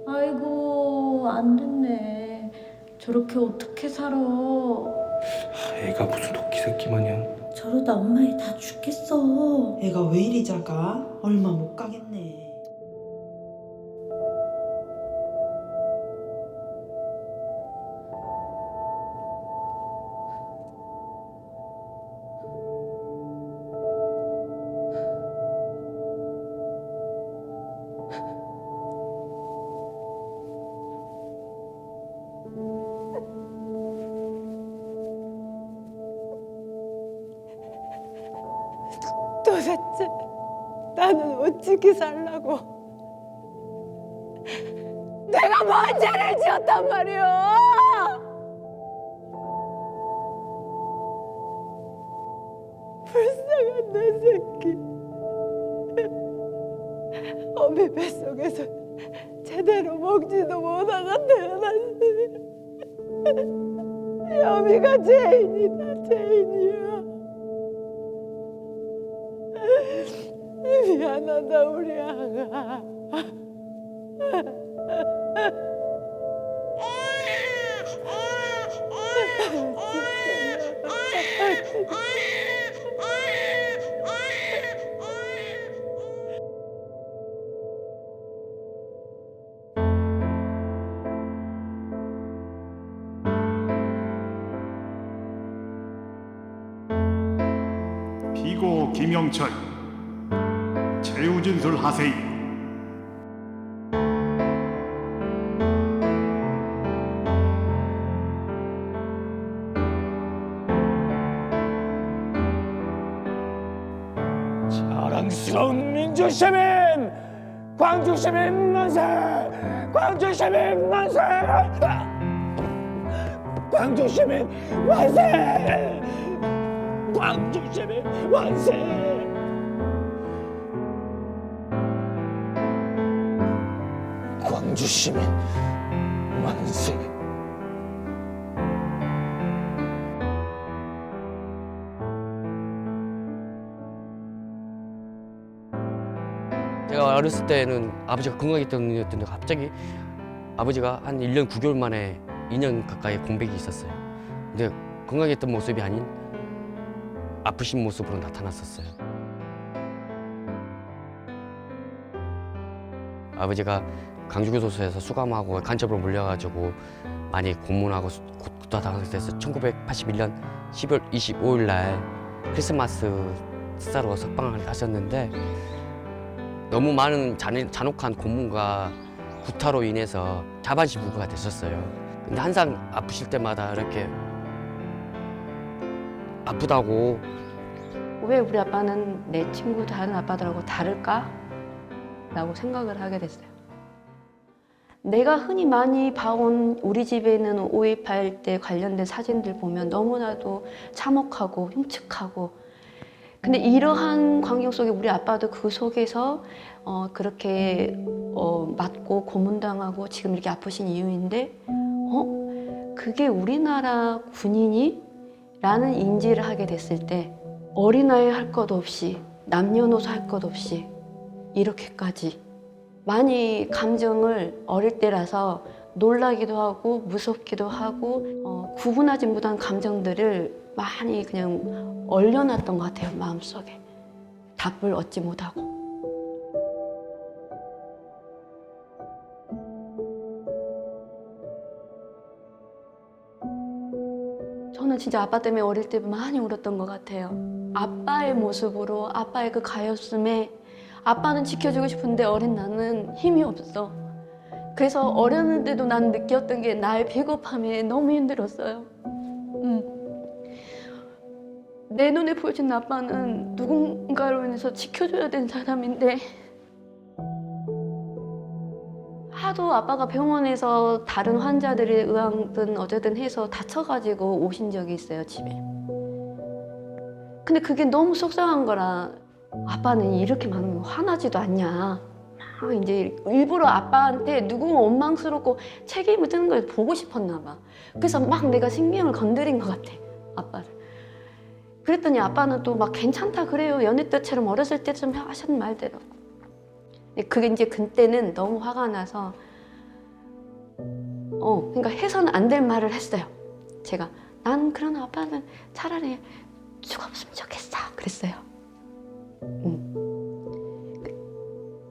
아이고 안 됐네. 저렇게 어떻게 살아. 애가 무슨 토끼 새끼 마냥. 저러다 엄마 애 다 죽겠어. 애가 왜 이리 작아? 얼마 못 가겠네. 도대체 나는 어떻게 살라고? 내가 뭔 죄를 지었단 말이야? 불쌍한 내 새끼. 어미 뱃속에서 제대로 먹지도 못하고 태어났으니 어미가 죄인이다, 죄인이야. 미안하다 우리 아가. 피고 김영철, 최후 진술하세요. 자랑스러운 민주시민, 광주시민 만세! 광주 시민 만세! 광주 시민 만세! 광주 시민 만세! 광주 시민 만세! 제가 어렸을 때는 아버지가 건강하기 때문이었는데 갑자기 아버지가 한 1년 9개월 만에 2년 가까이 공백이 있었어요. 근데 건강했던 모습이 아닌 아프신 모습으로 나타났었어요. 아버지가 강주교도소에서 수감하고 간첩으로 몰려가지고 많이 고문하고 구타당했을 때 1981년 10월 25일 날 크리스마스 식사로 석방을 하셨는데 너무 많은 잔혹한 고문과 구타로 인해서 자반시 부부가 되셨어요. 근데 항상 아프실 때마다 이렇게 아프다고 왜 우리 아빠는 내 친구 다른 아빠들하고 다를까? 라고 생각을 하게 됐어요. 내가 흔히 많이 봐온 우리 집에 있는 5.18 때 관련된 사진들 보면 너무나도 참혹하고 흉측하고, 근데 이러한 광경 속에 우리 아빠도 그 속에서 그렇게 맞고 고문당하고 지금 이렇게 아프신 이유인데 그게 우리나라 군인이? 라는 인지를 하게 됐을 때 어린아이 할 것 없이 남녀노소 할 것 없이 이렇게까지 많이 감정을 어릴 때라서 놀라기도 하고 무섭기도 하고 구분하지 못한 감정들을 많이 그냥 얼려놨던 것 같아요, 마음속에. 답을 얻지 못하고. 저는 진짜 아빠 때문에 어릴 때 많이 울었던 것 같아요. 아빠의 모습으로, 아빠의 그 가엾음에 아빠는 지켜주고 싶은데 어린 나는 힘이 없어. 그래서 어렸는데도 난 느꼈던 게 나의 비겁함에 너무 힘들었어요. 내 눈에 보여진 아빠는 누군가로 인해서 지켜줘야 되는 사람인데 하도 아빠가 병원에서 다른 환자들의 의학든 어쨌든 해서 다쳐가지고 오신 적이 있어요, 집에. 근데 그게 너무 속상한 거라 아빠는 이렇게 많은 거 화나지도 않냐. 막 이제 일부러 아빠한테 누군가 원망스럽고 책임을 지는 걸 보고 싶었나 봐. 그래서 막 내가 신경을 건드린 것 같아, 아빠를. 그랬더니 아빠는 또 막 괜찮다 그래요. 연애 때처럼 어렸을 때처럼 하셨는 말대로. 그게 이제 그때는 너무 화가 나서 그러니까 해서는 안 될 말을 했어요. 제가 난 그런 아빠는 차라리 죽었으면 좋겠어 그랬어요.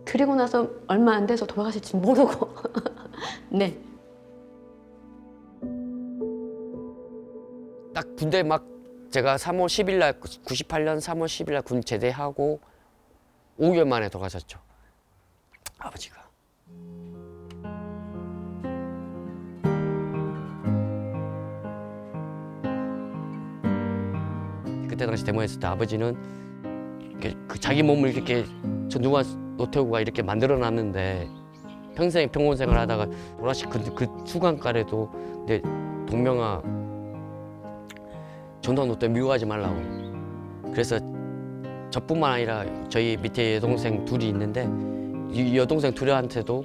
그리고 나서 얼마 안 돼서 돌아가실지 모르고 네. 딱 군대 막 제가 3월 10일 날 98년 3월 10일 날 군 제대하고 5개월 만에 돌아가셨죠. 아버지가. 그때 당시 데모했을 때 아버지는 그 자기 몸을 이렇게 전두환 노태우가 이렇게 만들어놨는데 평생 병원 생활 하다가 돌아가신 그 순간까지도 내 동명아 전두환 노태우 미워하지 말라고. 그래서 저뿐만 아니라 저희 밑에 여동생 둘이 있는데 이 여동생 둘한테도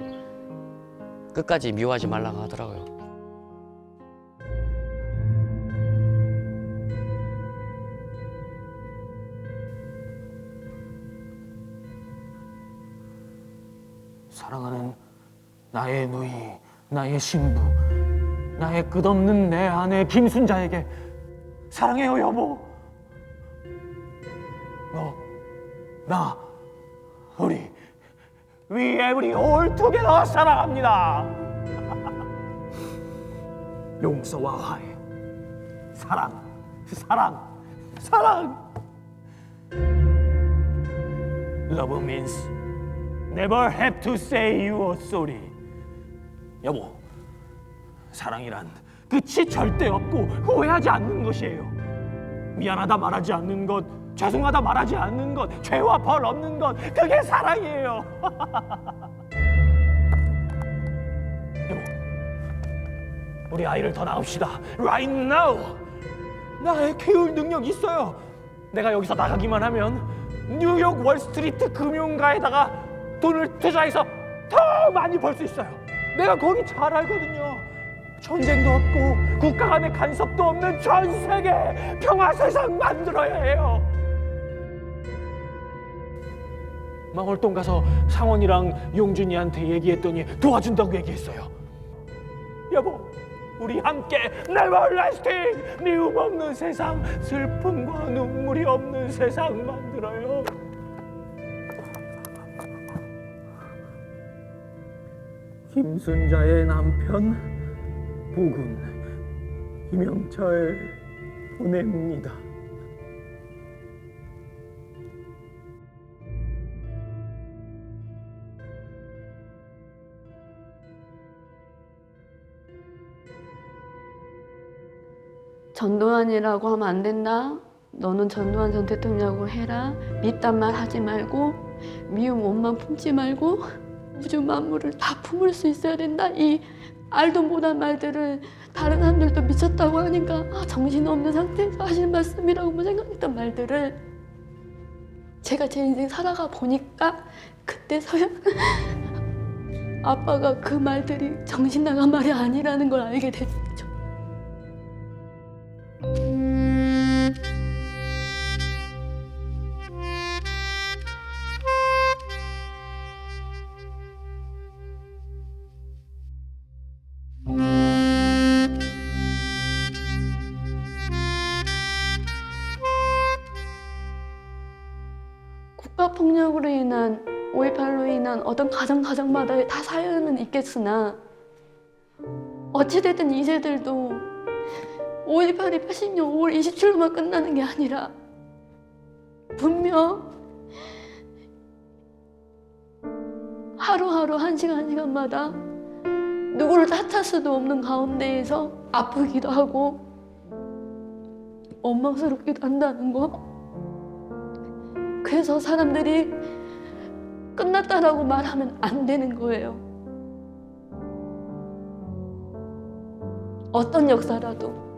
끝까지 미워하지 말라고 하더라고요. 사랑하는 나의 누이, 나의 신부, 나의 끝없는 내 아내 김순자에게 사랑해요, 여보. 너, 나, 우리 We every all together 사랑합니다. 용서와 화해, 사랑, 사랑, 사랑. Love means never have to say you are sorry. 여보, 사랑이란 끝이 절대 없고 후회하지 않는 것이에요. 미안하다 말하지 않는 것, 죄송하다 말하지 않는 것, 죄와 벌 없는 것, 그게 사랑이에요. 우리 아이를 더 낳읍시다. Right now. 나의 계율 능력 있어요. 내가 여기서 나가기만 하면 뉴욕 월스트리트 금융가에다가 돈을 투자해서 더 많이 벌 수 있어요. 내가 거기 잘 알거든요. 전쟁도 없고 국가 간의 간섭도 없는 전 세계 평화 세상 만들어야 해요. 망월동 가서 상원이랑 용준이한테 얘기했더니 도와준다고 얘기했어요. 여보, 우리 함께 never lasting, 미움 없는 세상, 슬픔과 눈물이 없는 세상 만들어요. 김순자의 남편 부군 이명철 보냅니다. 전두환이라고 하면 안 된다. 너는 전두환 전 대통령이라고 해라. 믿단 말 하지 말고 미움 원망 품지 말고 우주 만물을 다 품을 수 있어야 된다. 이 알도 못한 말들을 다른 사람들도 미쳤다고 하니까 정신없는 상태에서 하시는 말씀이라고 생각했던 말들을 제가 제 인생 살아가 보니까 그때서야 아빠가 그 말들이 정신 나간 말이 아니라는 걸 알게 됐죠. 국가폭력으로 인한 5.18로 인한 어떤 가정마다의 다 사연은 있겠으나 어찌됐든 이 세들도 5.18이 80년 5월 27일로만 끝나는 게 아니라 분명 하루하루 한 시간마다 누구를 탓할 수도 없는 가운데에서 아프기도 하고 원망스럽기도 한다는 거. 그래서 사람들이 끝났다라고 말하면 안 되는 거예요. 어떤 역사라도.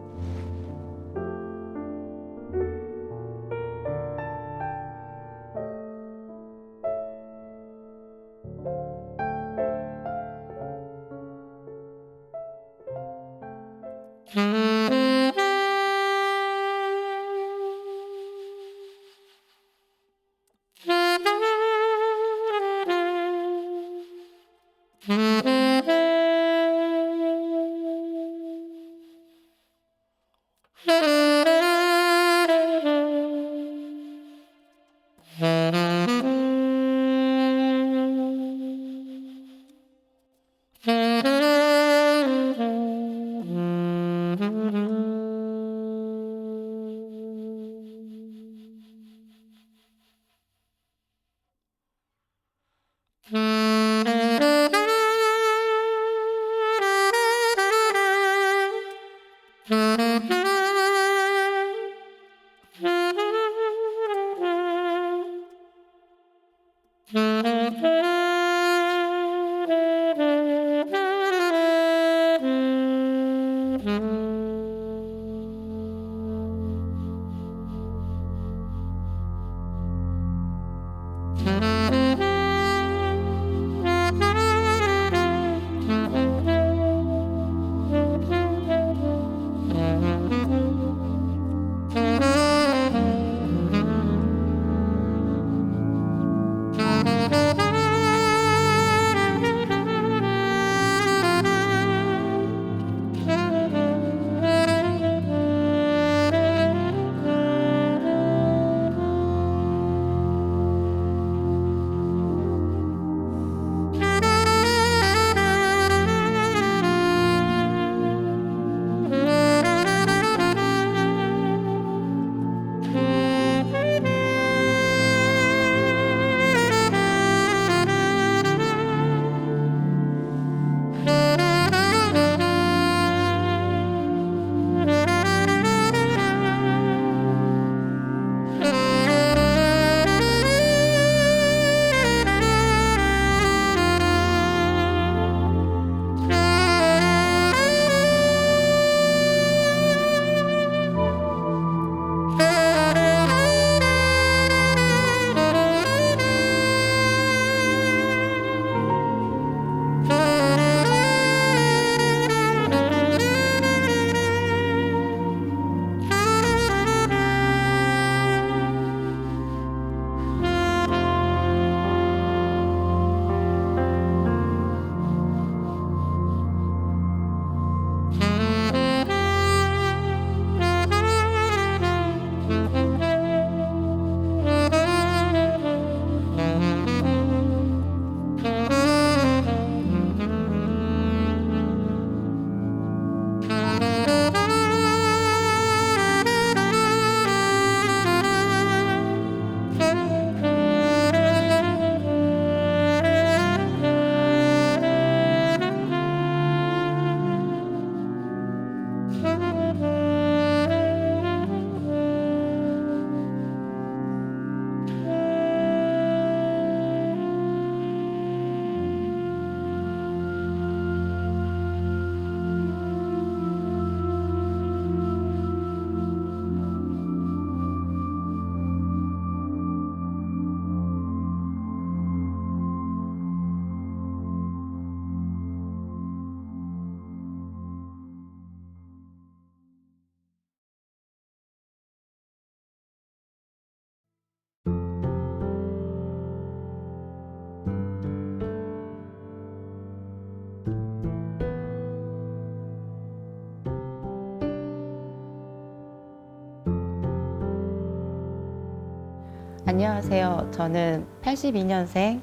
안녕하세요. 저는 82년생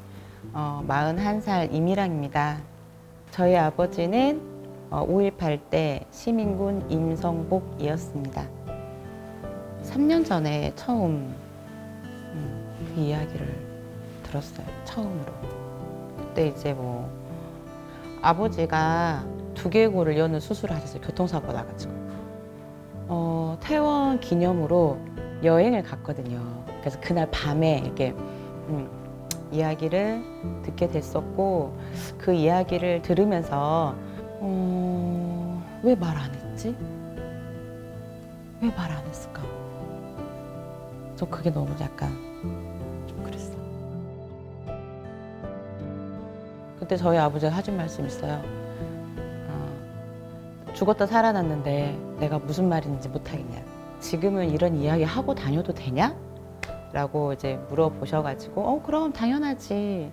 41살 이미랑입니다. 저희 아버지는 5.18 때 시민군 임성복이었습니다. 3년 전에 처음 그 이야기를 들었어요. 처음으로. 그때 이제 뭐 아버지가 두개골을 여는 수술을 하셨어요. 교통사고 나가지고. 퇴원 기념으로 여행을 갔거든요. 그래서 그날 밤에 이렇게 이야기를 듣게 됐었고, 그 이야기를 들으면서 왜 말 안 했지? 왜 말 안 했을까? 저 그게 너무 약간 좀 그랬어. 그때 저희 아버지가 하신 말씀이 있어요. 죽었다 살아났는데 내가 무슨 말인지 못하겠냐. 지금은 이런 이야기 하고 다녀도 되냐? 라고 이제 물어보셔가지고 그럼 당연하지.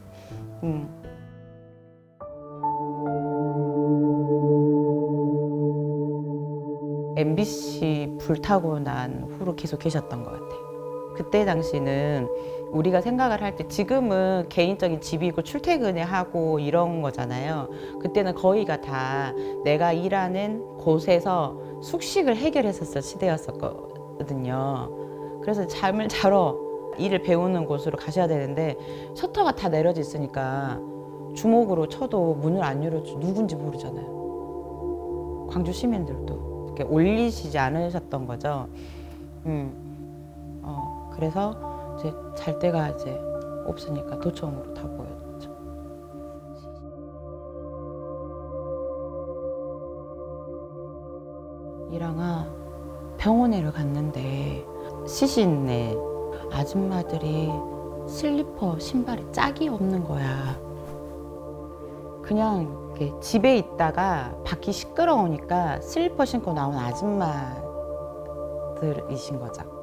MBC 불타고 난 후로 계속 계셨던 것 같아요. 그때 당시는 우리가 생각을 할 때, 지금은 개인적인 집이고 출퇴근을 하고 이런 거잖아요. 그때는 거의가 다 내가 일하는 곳에서 숙식을 해결했었을 시대였었거든요. 그래서 잠을 자러 일을 배우는 곳으로 가셔야 되는데 셔터가 다 내려져 있으니까 주먹으로 쳐도 문을 안 열어줘. 누군지 모르잖아요. 광주 시민들도 이렇게 올리시지 않으셨던 거죠. 그래서 이제 잘 데가 이제 없으니까 도청으로 다 보였죠. 이랑아, 병원에를 갔는데 시신에 아줌마들이 슬리퍼 신발에 짝이 없는 거야. 그냥 이렇게 집에 있다가 밖이 시끄러우니까 슬리퍼 신고 나온 아줌마들이신 거죠.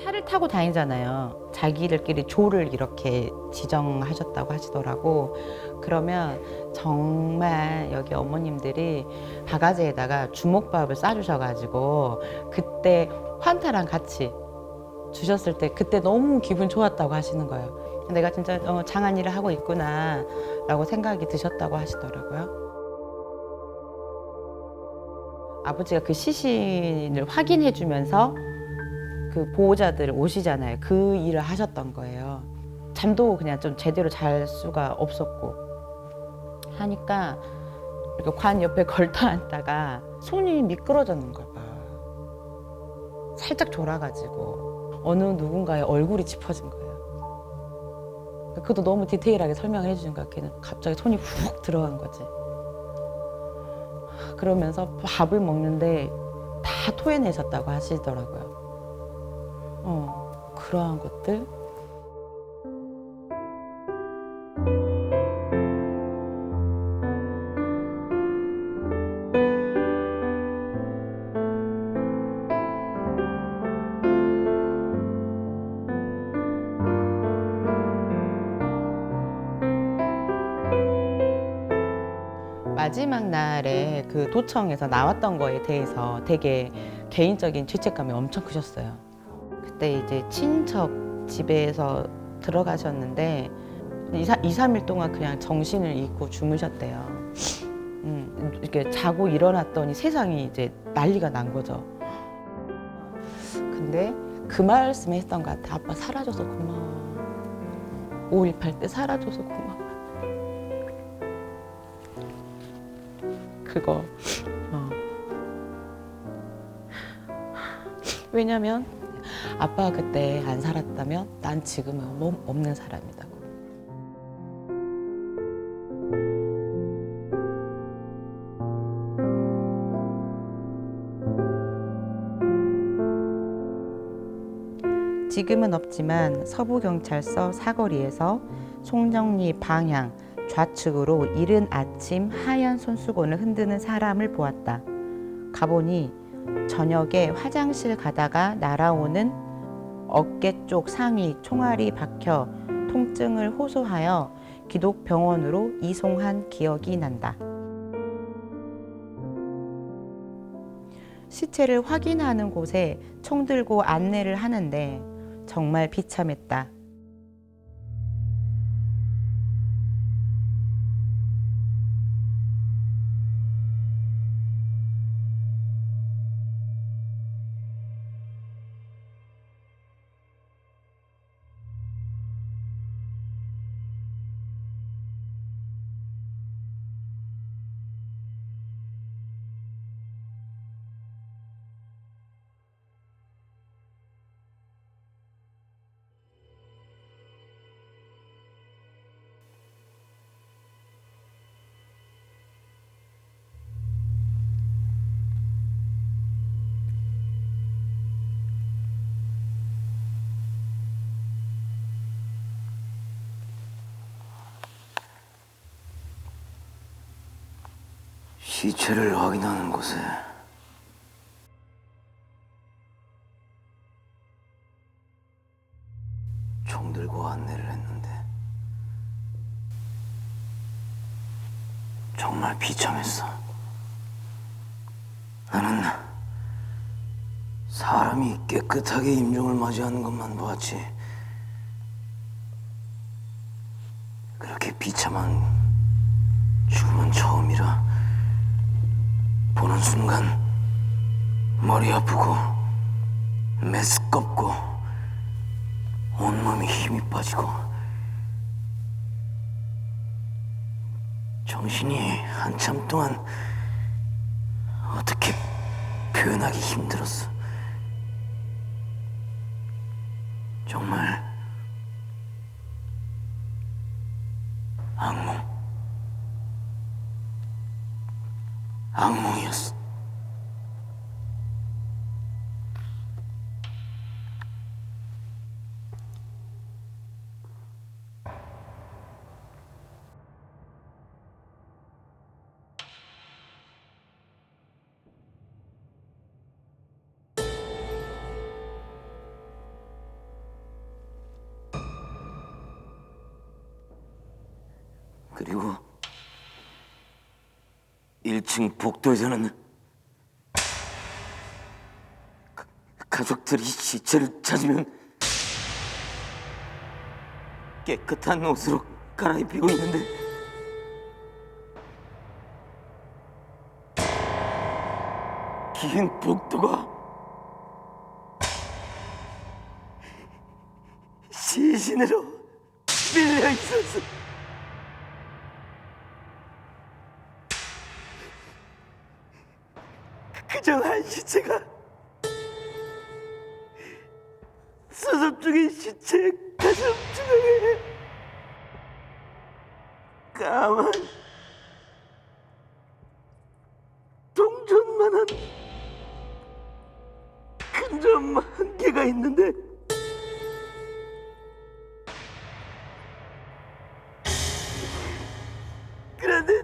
차를 타고 다니잖아요. 자기들끼리 조를 이렇게 지정하셨다고 하시더라고. 그러면 정말 여기 어머님들이 바가지에다가 주먹밥을 싸주셔가지고 그때 환타랑 같이 주셨을 때 그때 너무 기분 좋았다고 하시는 거예요. 내가 진짜 장한 일을 하고 있구나 라고 생각이 드셨다고 하시더라고요. 아버지가 그 시신을 확인해 주면서 그 보호자들 오시잖아요. 그 일을 하셨던 거예요. 잠도 그냥 좀 제대로 잘 수가 없었고 하니까 이렇게 관 옆에 걸터 앉다가 손이 미끄러졌는 걸 봐. 살짝 졸아가지고 어느 누군가의 얼굴이 짚어진 거예요. 그것도 너무 디테일하게 설명을 해주신 것 같기는. 갑자기 손이 훅 들어간 거지. 그러면서 밥을 먹는데 다 토해내셨다고 하시더라고요. 그러한 것들. 마지막 날에 그 도청에서 나왔던 거에 대해서 되게 개인적인 죄책감이 엄청 크셨어요. 그때 이제 친척 집에서 들어가셨는데 2-3일 동안 그냥 정신을 잃고 주무셨대요. 이렇게 자고 일어났더니 세상이 이제 난리가 난 거죠. 근데 그 말씀을 했던 것 같아. 아빠 사라져서 고마워. 5.18 때 사라져서 고마워. 그거. 왜냐면 아빠가 그때 안 살았다면 난 지금은 몸 없는 사람이다고. 지금은 없지만 서부경찰서 사거리에서 송정리 방향 좌측으로 이른 아침 하얀 손수건을 흔드는 사람을 보았다. 가보니 저녁에 화장실 가다가 날아오는 어깨 쪽 상위 총알이 박혀 통증을 호소하여 기독병원으로 이송한 기억이 난다. 시체를 확인하는 곳에 총 들고 안내를 하는데 정말 비참했다. 시체를 확인하는 곳에 총 들고 안내를 했는데 정말 비참했어. 나는 사람이 깨끗하게 임종을 맞이하는 것만 보았지 그렇게 비참한 죽음은 처음이라 보는 순간 머리 아프고 메스껍고 온몸에 힘이 빠지고 정신이 한참 동안 어떻게 표현하기 힘들었어. 정말 악몽이었어. 그리고 1층 복도에서는 가족들이 시체를 찾으면 깨끗한 옷으로 갈아입히고 있는데 긴 복도가 시신으로 밀려 있었어. 그중 한 시체가 수습 중인 시체의 가슴 중앙에 까만 동전만한 큰 점 한 개가 있는데 그런데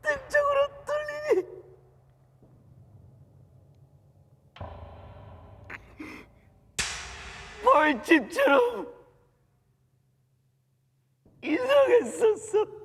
등 쪽으로 뚫리니 벌집처럼 이상했었어.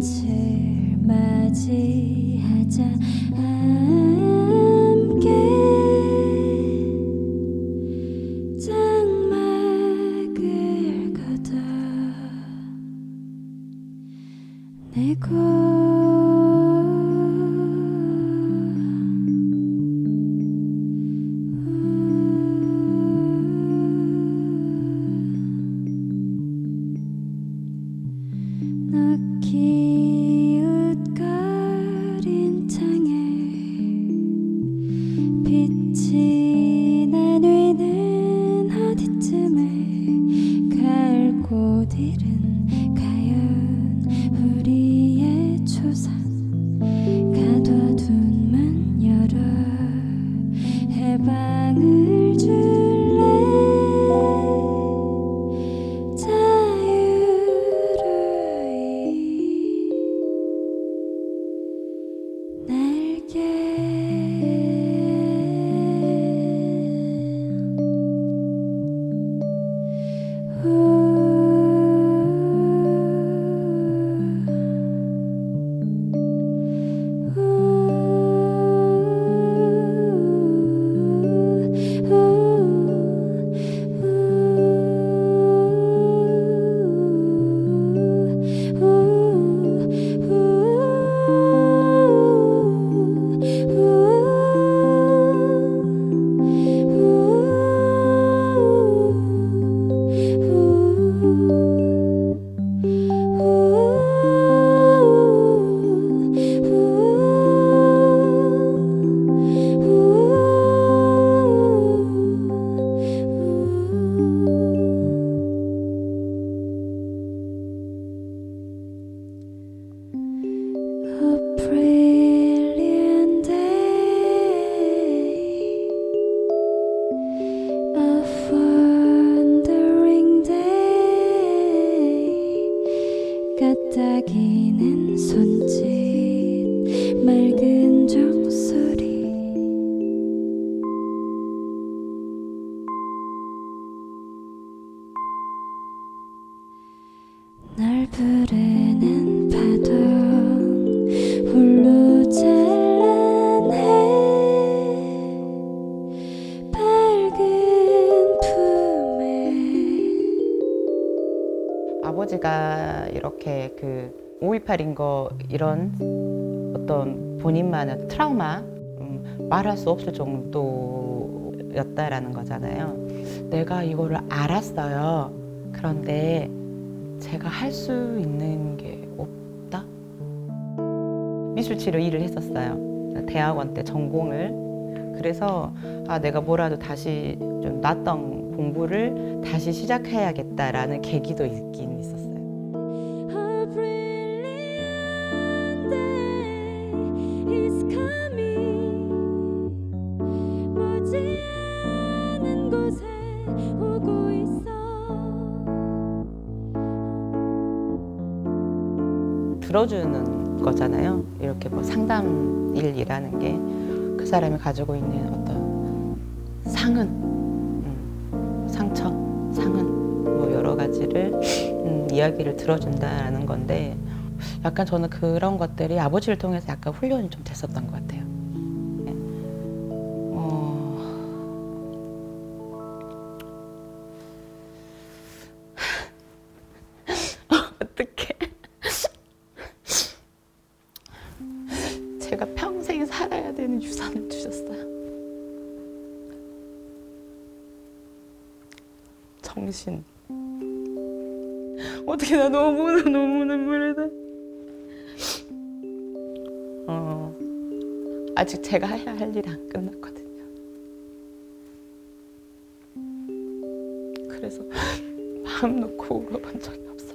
빛을 맞이하자 함께 장막을 걷어 내고 기웃거린 창에 빛이 나뉘는 어디쯤에 갈 곳 잃은 가연 우리의 초상 가둬둔 문 열어 해방을 줄래 까딱이는 손짓 맑은 종소리 날 부르는 파도 홀로 찬란해 밝은 품에 아버지가 이렇게 그 5.18인 거 이런 어떤 본인만의 트라우마 말할 수 없을 정도였다라는 거잖아요. 내가 이거를 알았어요. 그런데 제가 할 수 있는 게 없다? 미술치료 일을 했었어요. 대학원 때 전공을. 그래서 내가 뭐라도 다시 좀 놨던 공부를 다시 시작해야겠다라는 계기도 있긴 있었어요. 들어주는 거잖아요. 이렇게 뭐 상담 일이라는 게 그 사람이 가지고 있는 어떤 상흔, 상처, 상흔 뭐 여러 가지를 이야기를 들어준다는 건데 약간 저는 그런 것들이 아버지를 통해서 약간 훈련이 좀 됐었던 것 같아요. 어떡해. 제가 평생 살아야 되는 유산을 주셨어요. 정신. 어떻게 나 너무 눈물이 나. 아직 제가 해야 할 일이 안 끝났거든요. 그래서 마음 놓고 울어본 적이 없어요.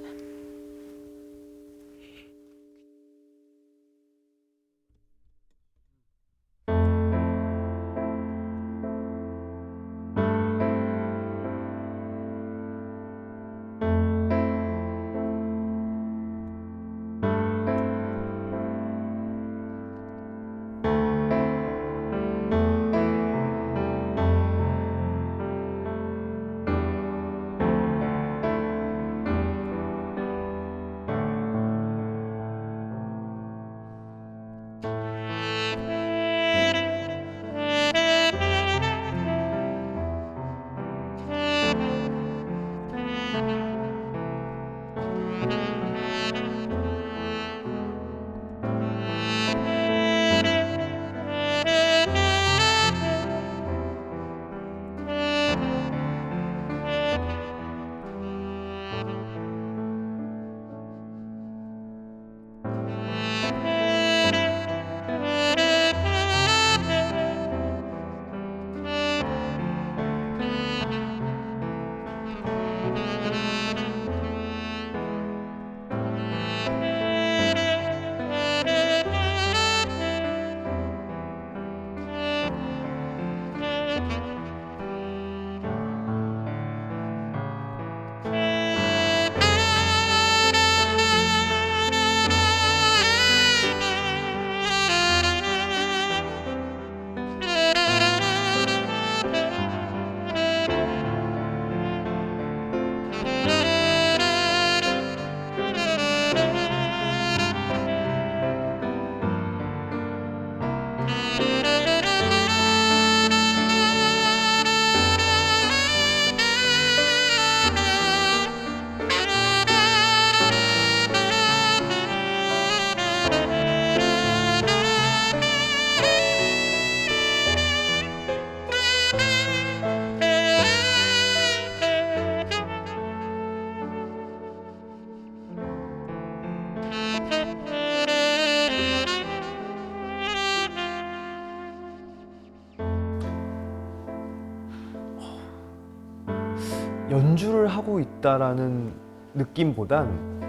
연주를 하고 있다라는 느낌보단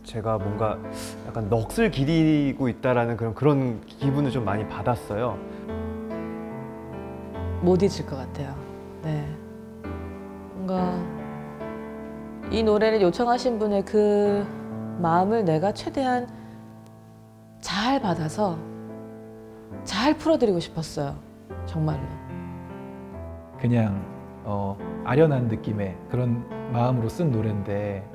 제가 뭔가 약간 넋을 기리고 있다라는 그런 기분을 좀 많이 받았어요. 못 잊을 것 같아요. 네. 뭔가 이 노래를 요청하신 분의 그 마음을 내가 최대한 잘 받아서 잘 풀어드리고 싶었어요. 정말로. 그냥 아련한 느낌의 그런 마음으로 쓴 노래인데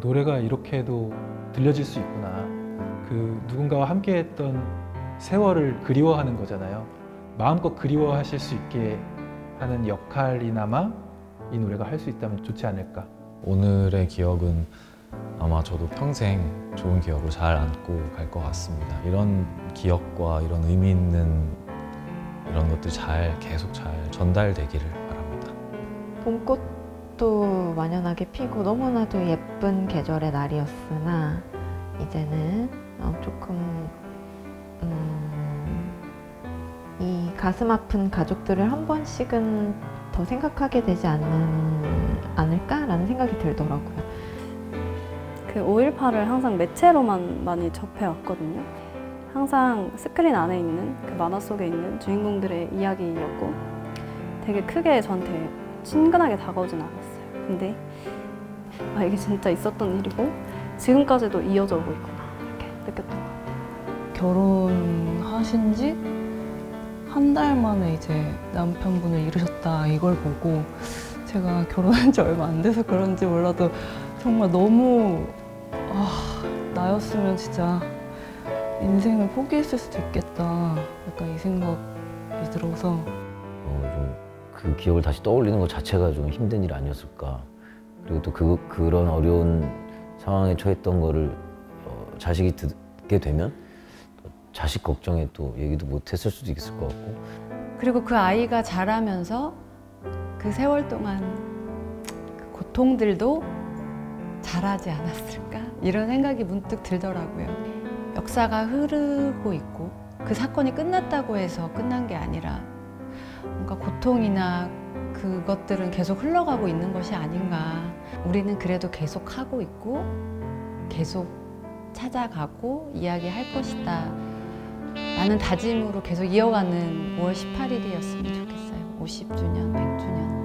노래가 이렇게도 들려질 수 있구나. 그 누군가와 함께했던 세월을 그리워하는 거잖아요. 마음껏 그리워하실 수 있게 하는 역할이나마 이 노래가 할 수 있다면 좋지 않을까. 오늘의 기억은 아마 저도 평생 좋은 기억으로 잘 안고 갈 것 같습니다. 이런 기억과 이런 의미 있는 이런 것들이 계속 잘 전달되기를 바랍니다. 봄꽃도 만연하게 피고 너무나도 예쁜 계절의 날이었으나 이제는 조금 이 가슴 아픈 가족들을 한 번씩은 더 생각하게 되지 않을까라는 생각이 들더라고요. 그 5.18을 항상 매체로만 많이 접해왔거든요. 항상 스크린 안에 있는 그 만화 속에 있는 주인공들의 이야기였고 되게 크게 저한테 친근하게 다가오진 않았어요. 근데 이게 진짜 있었던 일이고 지금까지도 이어져 오고 있구나 이렇게 느꼈던 것 같아요. 결혼하신 지 한 달 만에 이제 남편분을 잃으셨다 이걸 보고 제가 결혼한 지 얼마 안 돼서 그런지 몰라도 정말 너무 나였으면 진짜 인생을 포기했을 수도 있겠다 약간 이 생각이 들어서 좀 그 기억을 다시 떠올리는 것 자체가 좀 힘든 일 아니었을까. 그리고 또 그런 어려운 상황에 처했던 거를 자식이 듣게 되면 자식 걱정에 또 얘기도 못했을 수도 있을 것 같고. 그리고 그 아이가 자라면서 그 세월 동안 그 고통들도 잘하지 않았을까? 이런 생각이 문득 들더라고요. 역사가 흐르고 있고 그 사건이 끝났다고 해서 끝난 게 아니라 뭔가 고통이나 그것들은 계속 흘러가고 있는 것이 아닌가. 우리는 그래도 계속 하고 있고 계속 찾아가고 이야기할 것이다 라는 다짐으로 계속 이어가는 5월 18일이었으면 좋겠어요. 50주년, 100주년.